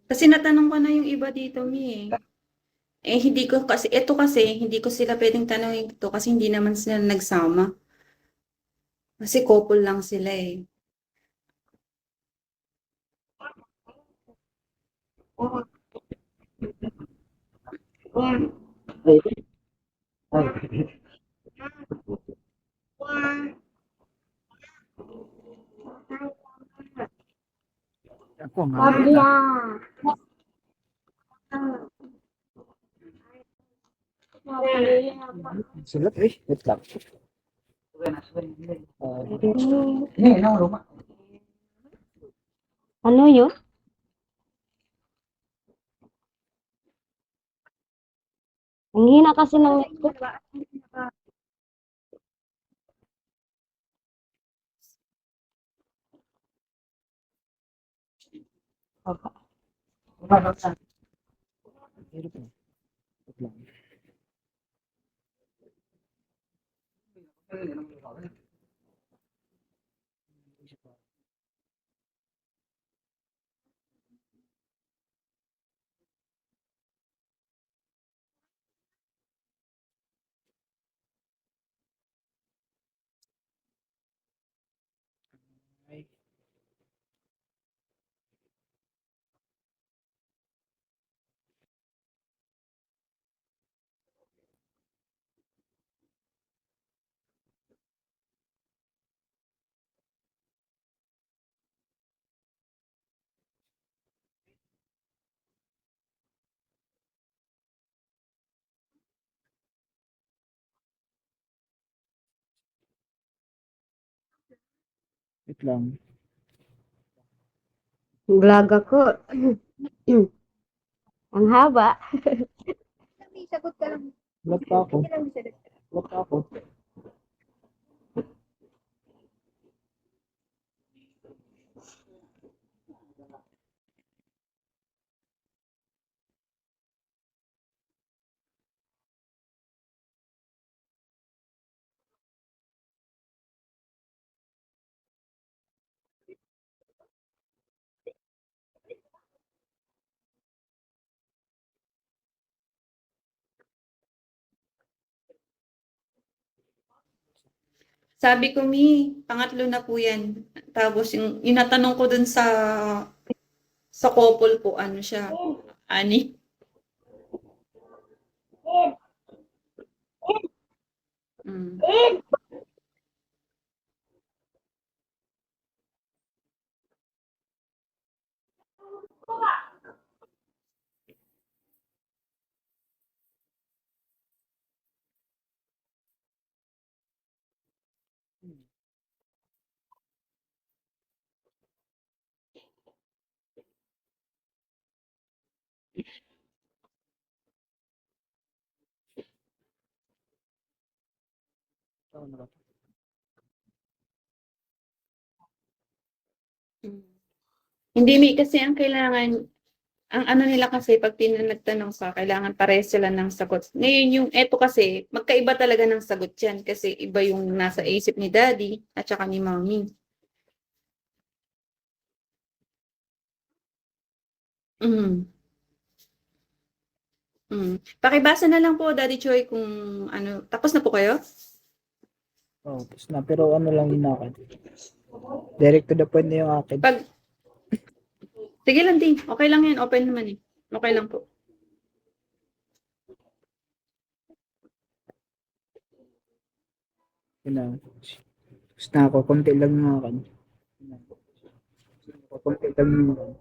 Speaker 6: Kasi natanong ko na yung iba dito, Mi. Hindi ko kasi, hindi ko sila pwedeng tanongin ito kasi hindi naman sila nagsama. Kasi couple lang sila eh.
Speaker 8: Ako nga. Sulat eh. Wait lang.
Speaker 9: Ano yun? Ang hina kasi ng net ko. Opo.
Speaker 8: Hirap eh. Wait lang. Ay, wait lang.
Speaker 9: Vlog ako. Ang haba.
Speaker 8: Vlog pa ako. Vlog pa ako.
Speaker 6: Sabi ko, Mi, pangatlo na po yan. Tapos yung natanong ko dun sa couple po, ano siya, ani. Mm. Hindi, Mi, kasi ang kailangan, ang ano nila kasi, pag nagtanong ka, kailangan parehas sila ng sagot. Ngayon, yung eto kasi, magkaiba talaga ng sagot yan. Kasi iba yung nasa isip ni Daddy at saka ni Mommy. Mm. Pakibasa na lang po, Daddy Choi, kung ano. Tapos na po kayo?
Speaker 8: Oh, tapos na. Pero ano lang yun akin. Direct to the point na yung akin.
Speaker 6: Sige lang, Ting. Okay lang yan. Open naman eh. Okay lang po.
Speaker 8: Yun na. Tapos na ako. Konti lang yung akin. Konti lang yung akin.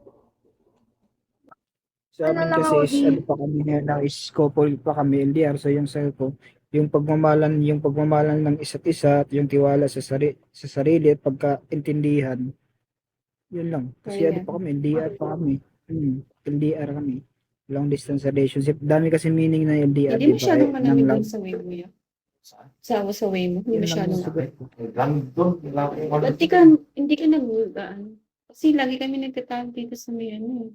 Speaker 8: Sa amin kasi is ano pa kami na is couple pa kami LDR. So yung sa ko, yung pagmamalan ng isa't isa at yung tiwala sa sarili at pagkaintindihan. Yun lang. Kasi ano
Speaker 6: Ayan.
Speaker 8: pa kami, LDR pa kami. LDR kami. Long distance relationship. Dami kasi meaning na LDR,
Speaker 6: Hindi
Speaker 8: di ba?
Speaker 6: masyadong
Speaker 8: Ng
Speaker 6: malamig
Speaker 8: love.
Speaker 6: dun sa way mo yun. Sa way mo. Hindi
Speaker 8: Yun lang
Speaker 6: masyadong.
Speaker 8: yung sagot ko.
Speaker 6: Ba't hindi ka nag-gaan? Kasi lagi kami nagtatalo dito sa may ano.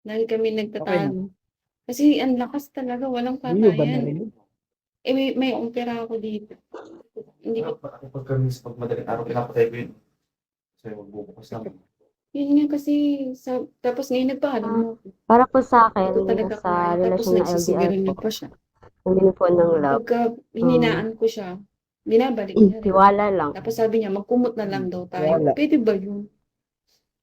Speaker 6: Lagi kami nagtatalo. Kasi ang lakas talaga. Walang
Speaker 8: Hindi ba
Speaker 6: patayan.
Speaker 8: narinig?
Speaker 6: Eh, may umpira ako dito. Hindi ko.
Speaker 10: Pag kami sa pagmadaling araw, pinapatay ko yun. Kasi magbubukas naman.
Speaker 6: Yun nga kasi, tapos ngayon nagpaalam mo.
Speaker 9: Para po sa akin,
Speaker 6: Ito talaga
Speaker 9: sa
Speaker 6: kaya. Tapos
Speaker 9: relasyon na LDR
Speaker 6: nagsisigarilyo
Speaker 9: po,
Speaker 6: pa siya.
Speaker 9: hindi po ng love.
Speaker 6: Pagka hininaan ko siya, binabalik niya rin.
Speaker 9: Tiwala lang.
Speaker 6: Tapos sabi niya, magkumot na lang daw tayo.
Speaker 8: Wala.
Speaker 6: Pwede ba yun?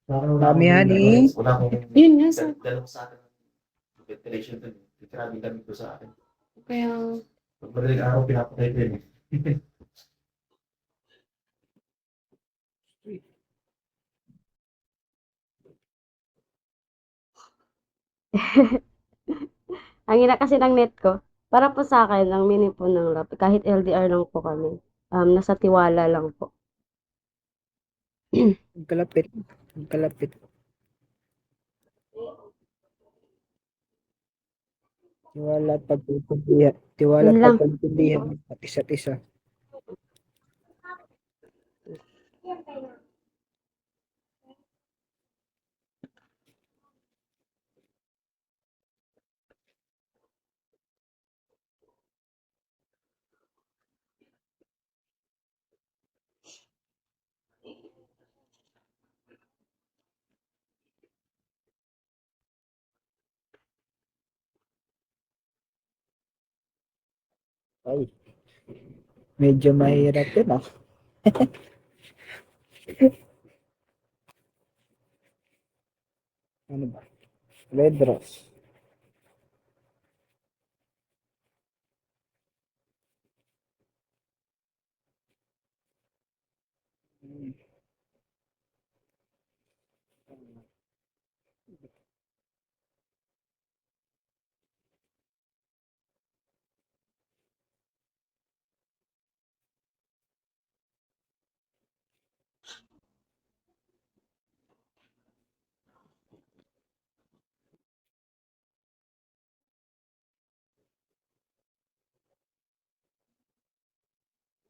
Speaker 8: Dami, honey.
Speaker 10: Wala akong
Speaker 6: Yun nga sa...
Speaker 10: dalawa sa akin. Ventilation dun. Grabe kami ko sa akin.
Speaker 6: Kaya,
Speaker 10: Pag madaling araw, pinapatay ko yun.
Speaker 9: Ang ina kasi ng net ko. Para po sa akin, ang meaning po ng love, kahit LDR lang po kami, nasa tiwala lang po.
Speaker 8: Ang kalapit. Ang kalapit. Tiwala at pagtitindihan. Tiwala
Speaker 9: Yun
Speaker 8: at
Speaker 9: lang.
Speaker 8: pagtitindihan at isa't isa. Ay, medyo mahirap yun ah. Ano ba? Red Rose.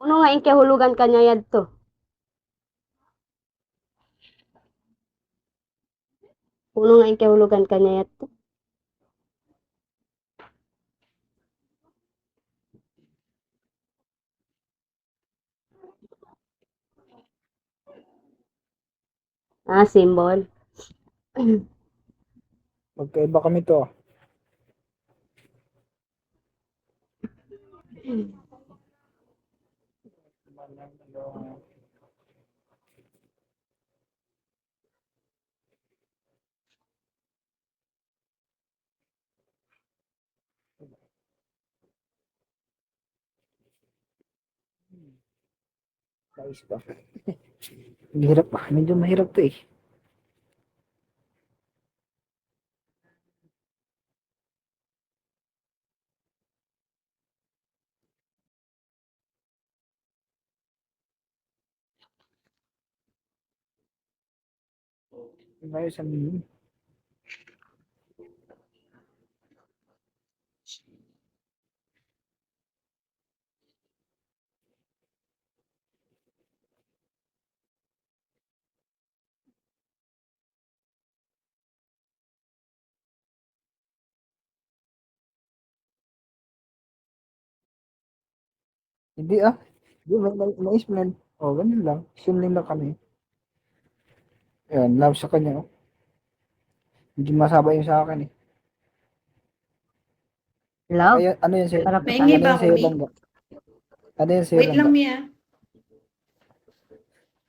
Speaker 9: Uno nga yung kahulugan kanya yadto. Uno nga yung kahulugan kanya yadto. Ah, symbol.
Speaker 8: Magkaiba kami to ah. Ayos pa. Mahirap pa. Medyo mahirap to eh. Ayos ang hindi ah. Hindi, may-explain. Oh, ganun lang. Simling lang kami. Ayan, love sa kanya. Oh. Hindi masaba yung sa akin eh.
Speaker 9: Love.
Speaker 8: Ay, ano yan sa'yo?
Speaker 9: Para
Speaker 6: Pahingi
Speaker 8: Ano
Speaker 6: ba
Speaker 8: yan
Speaker 6: ako,
Speaker 8: sa'yo,
Speaker 6: Mi?
Speaker 8: Langga? Ano yan sa'yo,
Speaker 6: Wait lang,
Speaker 8: Langga?
Speaker 6: Mi, ah.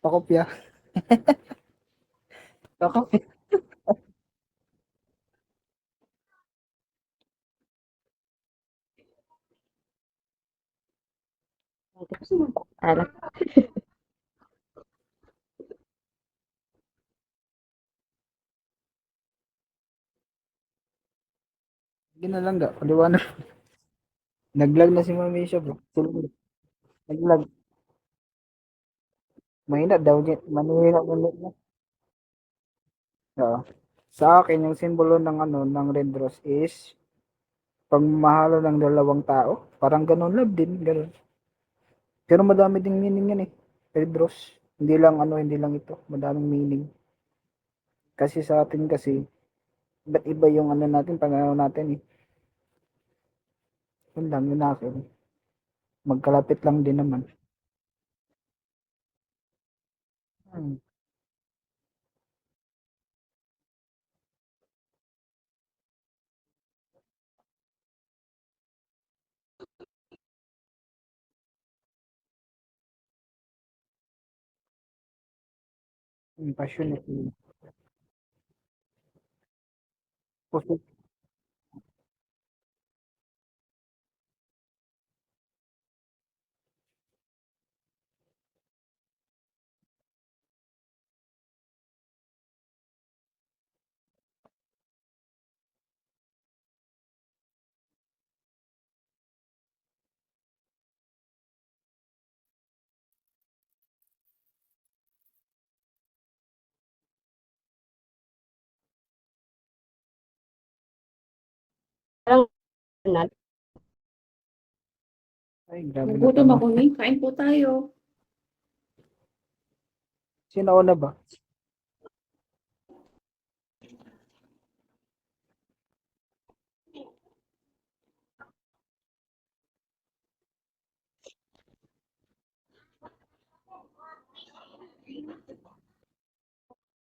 Speaker 8: Pakopya. Pakopya.
Speaker 9: Alam.
Speaker 8: Hindi na Langga. Paliwanag. Naglag na si Mami Isha, bro. Naglag. Mahina daw. Manihina na. Oo. Sa akin, yung simbolo ng ano, ng Red Rose is pagmamahalan ng dalawang tao. Parang ganun, love din, ganun. Pero madami ding meaning yan eh. Red Rose. Hindi lang ano, hindi lang ito. Madaming meaning. Kasi sa atin kasi, iba't iba yung ano natin, pananaw natin eh. Yun lang, yun akin. Magkalapit lang din naman. Hmm. Passionate. Puso
Speaker 9: na.
Speaker 8: Ay, grabe na
Speaker 6: Nagutom
Speaker 8: naman.
Speaker 6: ako, Mi. Kain po tayo.
Speaker 8: Sinauna ba?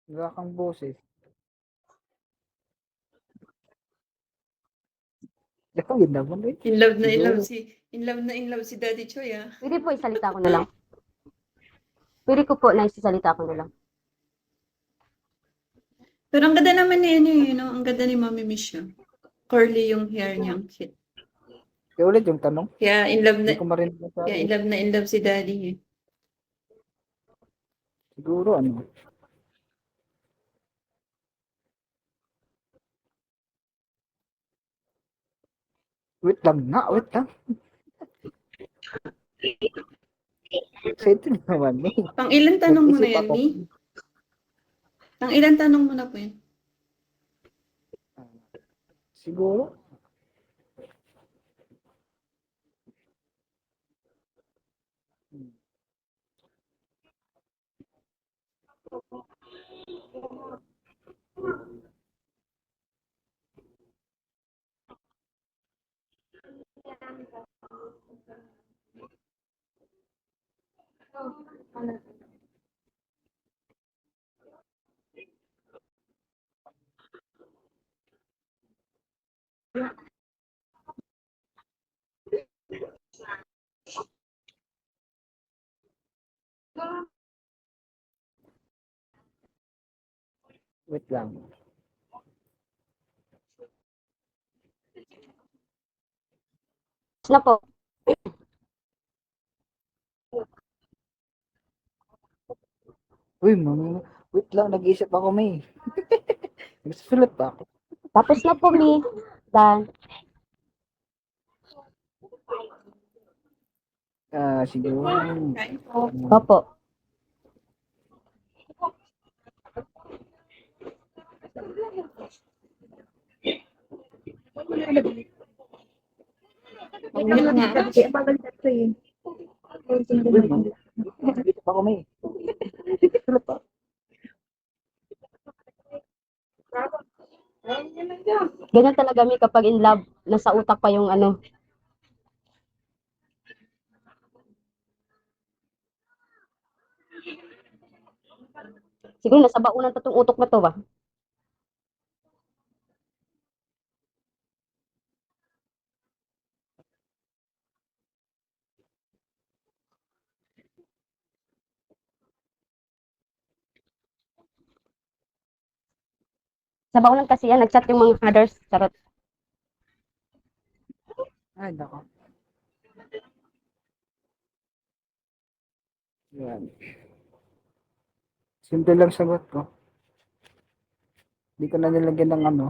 Speaker 8: Wala kang boses. Gawin naman eh.
Speaker 6: In love na in love
Speaker 8: Siguro.
Speaker 6: in love si Daddy Choy, ah.
Speaker 9: Pwede po isalita ko na lang. Pwede ko po na isasalita ko na lang.
Speaker 6: Pero ang ganda naman ni ano, you know, ang ganda ni Mami Misha. Curly yung hair niya, ang cute.
Speaker 8: Kaya ulit yung tanong.
Speaker 6: Kaya in love na,
Speaker 8: Hindi ko marinig masabi.
Speaker 6: kaya in love si Daddy, eh.
Speaker 8: Siguro ano. Wait lang nga, wait lang. Excited naman eh.
Speaker 6: Pang ilan tanong mo na
Speaker 8: Nag-isip
Speaker 6: yan,
Speaker 8: ako.
Speaker 6: Mi? Pang ilan tanong mo na po yan?
Speaker 8: Siguro. Wait lang.
Speaker 9: Na po.
Speaker 8: Uy, mami. Wait lang, nag-iisip ako may. Nagsusulat pa ako.
Speaker 9: Tapos na po, Mi. Dan.
Speaker 8: Siguro.
Speaker 6: Kain po.
Speaker 9: Opo.
Speaker 6: Pang-mute nga.
Speaker 8: Uy, mami. Nag-iisip ako may. Nagsusulat pa.
Speaker 9: Ganyan talaga, Mi, kapag in love, nasa utak pa yung ano. Siguro nasa baunan pa tong utok na to, ba? Sa baunan kasi yan, nag-chat yung mga others. Charot.
Speaker 8: Ay, nako. Yan. Simple lang sagot ko. Hindi ko na nilagyan ng ano.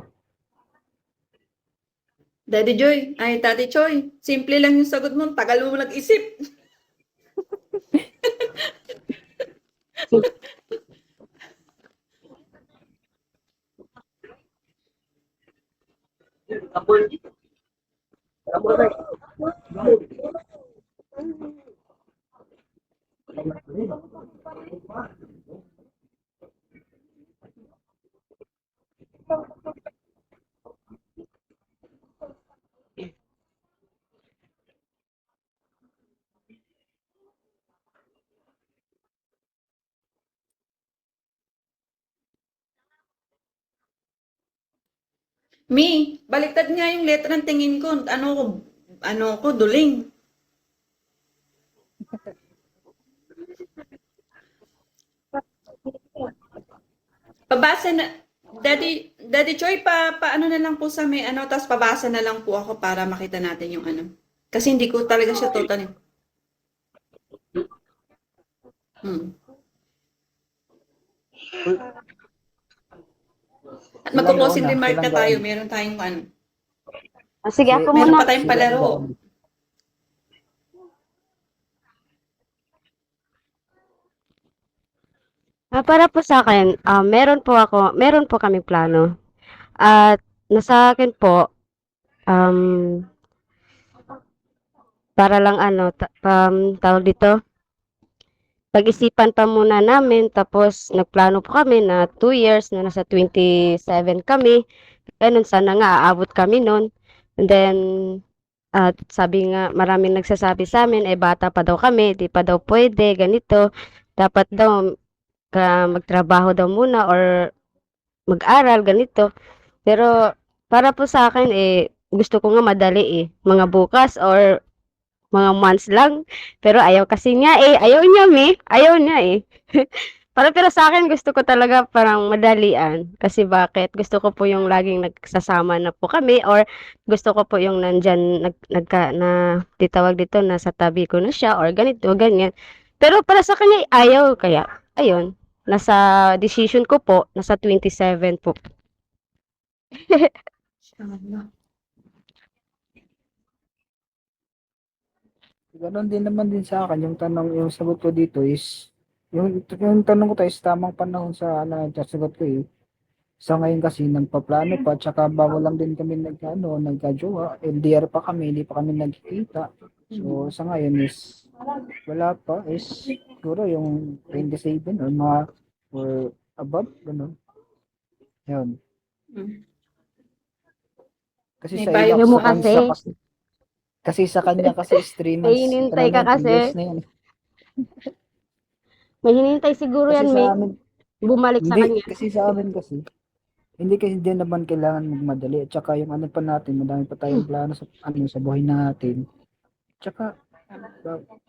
Speaker 6: Daddy Choy, simple lang yung sagot mo, tagal mo nag-isip. Mi, baliktad nga yung letra ng tingin ko. Ano ko, duling. Pabasa na, Daddy Choy, paano na lang po sa may ano, tapos pabasa na lang po ako para makita natin yung ano. Kasi hindi ko talaga siya total. At magko-closing
Speaker 8: Sila
Speaker 6: remark na
Speaker 8: silang
Speaker 6: tayo.
Speaker 8: gawin.
Speaker 6: Meron tayong ano.
Speaker 9: Sige, ako
Speaker 6: Meron
Speaker 9: muna.
Speaker 6: pa tayong palaro.
Speaker 9: Para po sa akin, meron po kaming plano. At nasa akin po, para lang tawag dito, pag-isipan pa muna namin tapos nagplano po kami na 2 years na nasa 27 kami. Ganun, sana nga aabot kami nun. And then, sabi nga, maraming nagsasabi sa amin, bata pa daw kami, di pa daw pwede, ganito. Dapat daw magtrabaho daw muna or mag-aral, ganito. Pero para po sa akin, gusto ko nga madali mga bukas or mga months lang. Pero ayaw kasi niya ayaw niya ayaw niya pero sa akin gusto ko talaga parang madalian. Kasi bakit? Gusto ko po yung laging nagsasama na po kami or gusto ko po yung nandyan titawag dito nasa tabi ko na siya or ganito, ganyan. Pero para sa kanya ayaw kaya ayun. Nasa decision ko po, nasa 27 po.
Speaker 8: Ganon din naman din sa akin, yung sagot ko dito is, yung tanong ko tayo is tamang panahon sa sagot ko Sa ngayon kasi nagpaplano pa, tsaka bago lang din kami nagka-jowa, LDR pa kami, hindi pa kami nagkikita. So sa ngayon is, wala pa, is siguro yung 27 or mga, or above, gano'n. Yun. Kasi
Speaker 6: May
Speaker 8: sa
Speaker 6: payo
Speaker 8: iba,
Speaker 9: mo
Speaker 8: kasi sa kanya kasi is 3 months.
Speaker 9: May hinintay ka
Speaker 8: 3
Speaker 9: kasi.
Speaker 8: years na yun.
Speaker 9: May hinintay siguro
Speaker 8: Kasi
Speaker 9: yan,
Speaker 8: sa amin,
Speaker 9: bumalik sa
Speaker 8: hindi,
Speaker 9: kanya.
Speaker 8: kasi sa amin kasi, hindi naman kailangan magmadali. At saka yung pa natin, madami pa tayong plano sa buhay natin. Tsaka,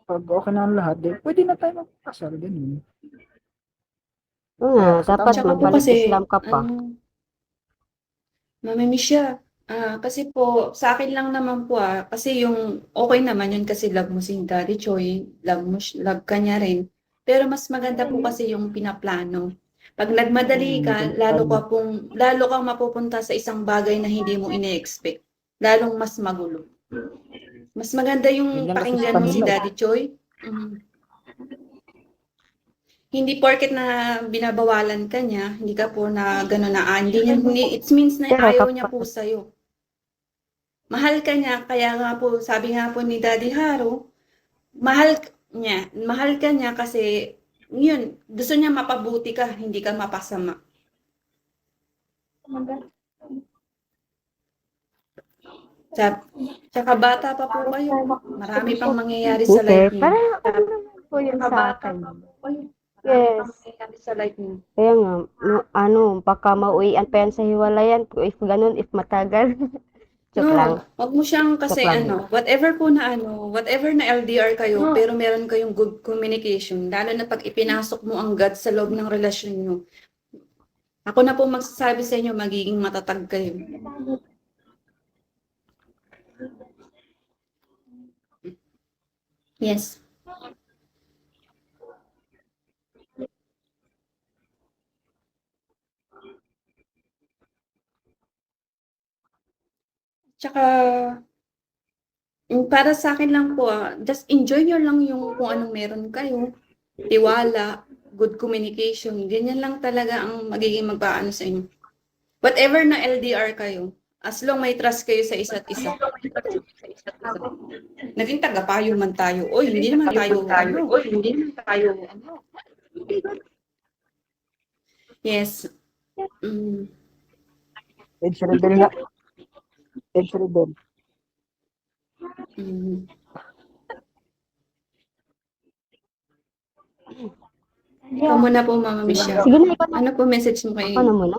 Speaker 8: pag okay na ang lahat, pwede na tayo magpasal, ganun.
Speaker 9: Oo nga,
Speaker 8: Kaya,
Speaker 9: dapat
Speaker 6: Tsaka po
Speaker 9: magbalik
Speaker 6: kasi,
Speaker 9: Islam ka pa.
Speaker 6: mamimiss siya. Kasi po, sa akin lang naman po kasi yung okay naman yun kasi love mo si Daddy Choi, love ka niya rin. Pero mas maganda po kasi yung pinaplano. Pag nagmadali ka, lalo kang mapupunta sa isang bagay na hindi mo ine-expect. Lalong mas magulo. Mas maganda yung
Speaker 8: Yun lang kasi
Speaker 6: pakinggan
Speaker 8: sa
Speaker 6: mo si
Speaker 8: kanila.
Speaker 6: Daddy Choi. Hindi porket na binabawalan ka niya, hindi ka po na gano'n na, it means na
Speaker 9: Pero
Speaker 6: ayaw niya po sa'yo. Mahal ka niya, kaya nga po, sabi nga po ni Daddy Haro, mahal ka niya kasi, yun, gusto niya mapabuti ka, hindi ka mapasama. Tsaka bata pa po kayo, marami pang mangyayari sa life niyo.
Speaker 9: Parang ano naman po yun sa akin. Yes.
Speaker 6: Sa life niyo.
Speaker 9: Kaya nga, baka mauwian pa yan sa hiwalayan. If ganun, if matagal. Joke lang.
Speaker 6: Wag mo siyang kasi
Speaker 9: Joke lang.
Speaker 6: whatever na LDR kayo, pero meron kayong good communication, lalo na pag ipinasok mo ang God sa loob ng relasyon niyo. Ako na po magsasabi sa inyo, magiging matatag kayo. Yes. Tsaka, para sa akin lang po, just enjoy nyo lang yung kung anong meron kayo. Tiwala, good communication. Ganyan lang talaga ang magiging magpaano sa inyo. Whatever na LDR kayo, as long may trust kayo sa isa't isa. Naging tagapayo man tayo. Oy, hindi naman tayo. Yes.
Speaker 8: Ed Sheeran nga. Ed Sheeran.
Speaker 6: Ikaw muna po, Mama Michelle.
Speaker 9: Sige na, ikaw na.
Speaker 6: Ano po message mo kay...
Speaker 9: Ako na muna.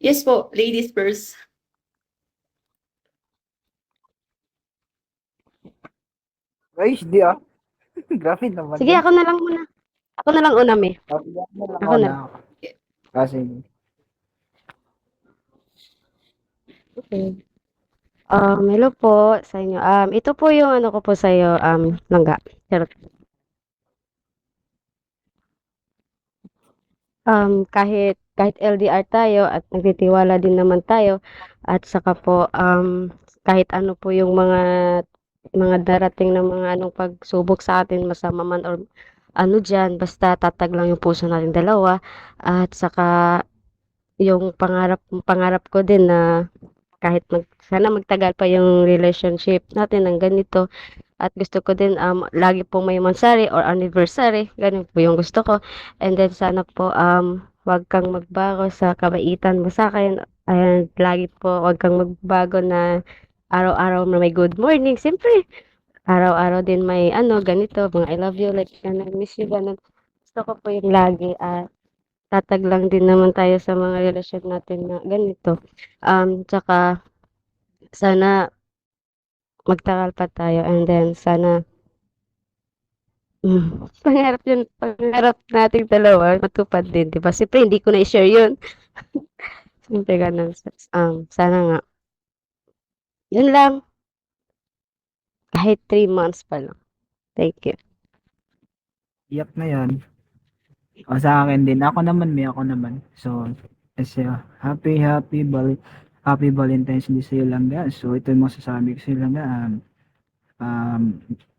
Speaker 6: Yes po, ladies first.
Speaker 8: Ay, hindi Grabe naman.
Speaker 9: Sige, ako na lang muna. Ako na lang una, me.
Speaker 8: Ako na. Kasi,
Speaker 9: Okay. Hello po sa inyo. Ito po yung ano ko po sa iyo, langga. Charot. Kahit LDR tayo at nagtitiwala din naman tayo at saka po kahit ano po yung mga darating na mga anong pagsubok sa atin, masama man or ano diyan, basta tatag lang yung puso natin dalawa at saka yung pangarap ko din na kahit sana magtagal pa yung relationship natin ng ganito. At gusto ko din lagi pong may mansari or anniversary. Ganun po yung gusto ko. And then sana po wag kang magbago sa kabaitan mo sa akin. And lagi po wag kang magbago na araw-araw na may good morning. Siyempre, araw-araw din may ganito, mga I love you, like, I miss you, ganun. Gusto ko po yung lagi. Tatag lang din naman tayo sa mga relasyon natin na ganito. Tsaka, sana magtagal pa tayo and then sana pangarap nating dalawa matupad din, 'di ba? Siyempre hindi ko na i-share 'yun. Siyempre ganun. Sana nga. 'Yun lang. Kahit 3 months pa lang. Thank you.
Speaker 8: Iyak na yan. O sa akin din. Ako naman. So, happy Valentine's Day sa'yo lang ga. So, ito yung masasabi ko sa'yo lang ga.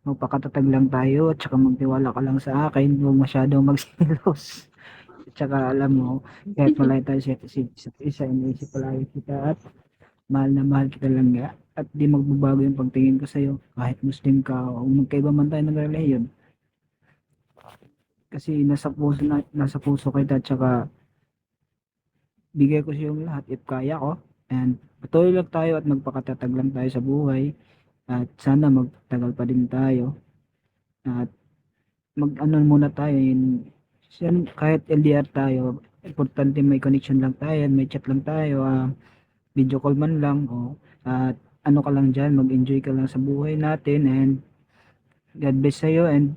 Speaker 8: Magpakatatag lang tayo at saka magtiwala ka lang sa akin. Huwag masyadong magsilos. At saka alam mo, kahit malayo tayo sa isa't isa, iniisip palagi kita at mahal na mahal kita lang ga. At di magbabago yung pagtingin ko sa'yo. Kahit Muslim ka o magkaiba man tayo ng reliyon. Kasi nasa puso kita at saka bigay ko sa yung lahat if kaya ko. And patuloy lang tayo at magpakatatag lang tayo sa buhay. At sana magtagal pa din tayo. At muna tayo kahit LDR tayo, importante may connection lang tayo, may chat lang tayo, video call man lang at ka lang dyan, mag-enjoy ka lang sa buhay natin and God bless sa'yo and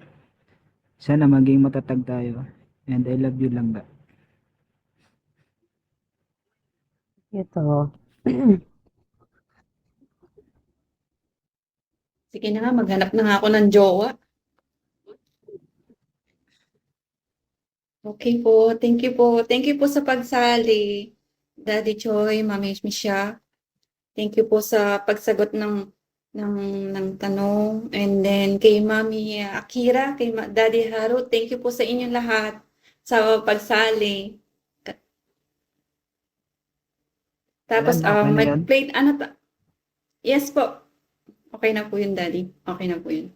Speaker 8: sana maging matatag tayo. And I love you lang ba.
Speaker 9: Ito.
Speaker 6: Sige na nga, maghanap na nga ako ng jowa. Okay po, thank you po. Thank you po sa pagsali. Daddy Choi, Mami Misha. Thank you po sa pagsagot ng tanong. And then kay Mami Akira, kay Daddy Haru, thank you po sa inyong lahat sa pagsali. Tapos,
Speaker 8: Alan, okay na yun?
Speaker 6: mag-plate, Yes po. Okay na po yun, Daddy. Okay na po yun.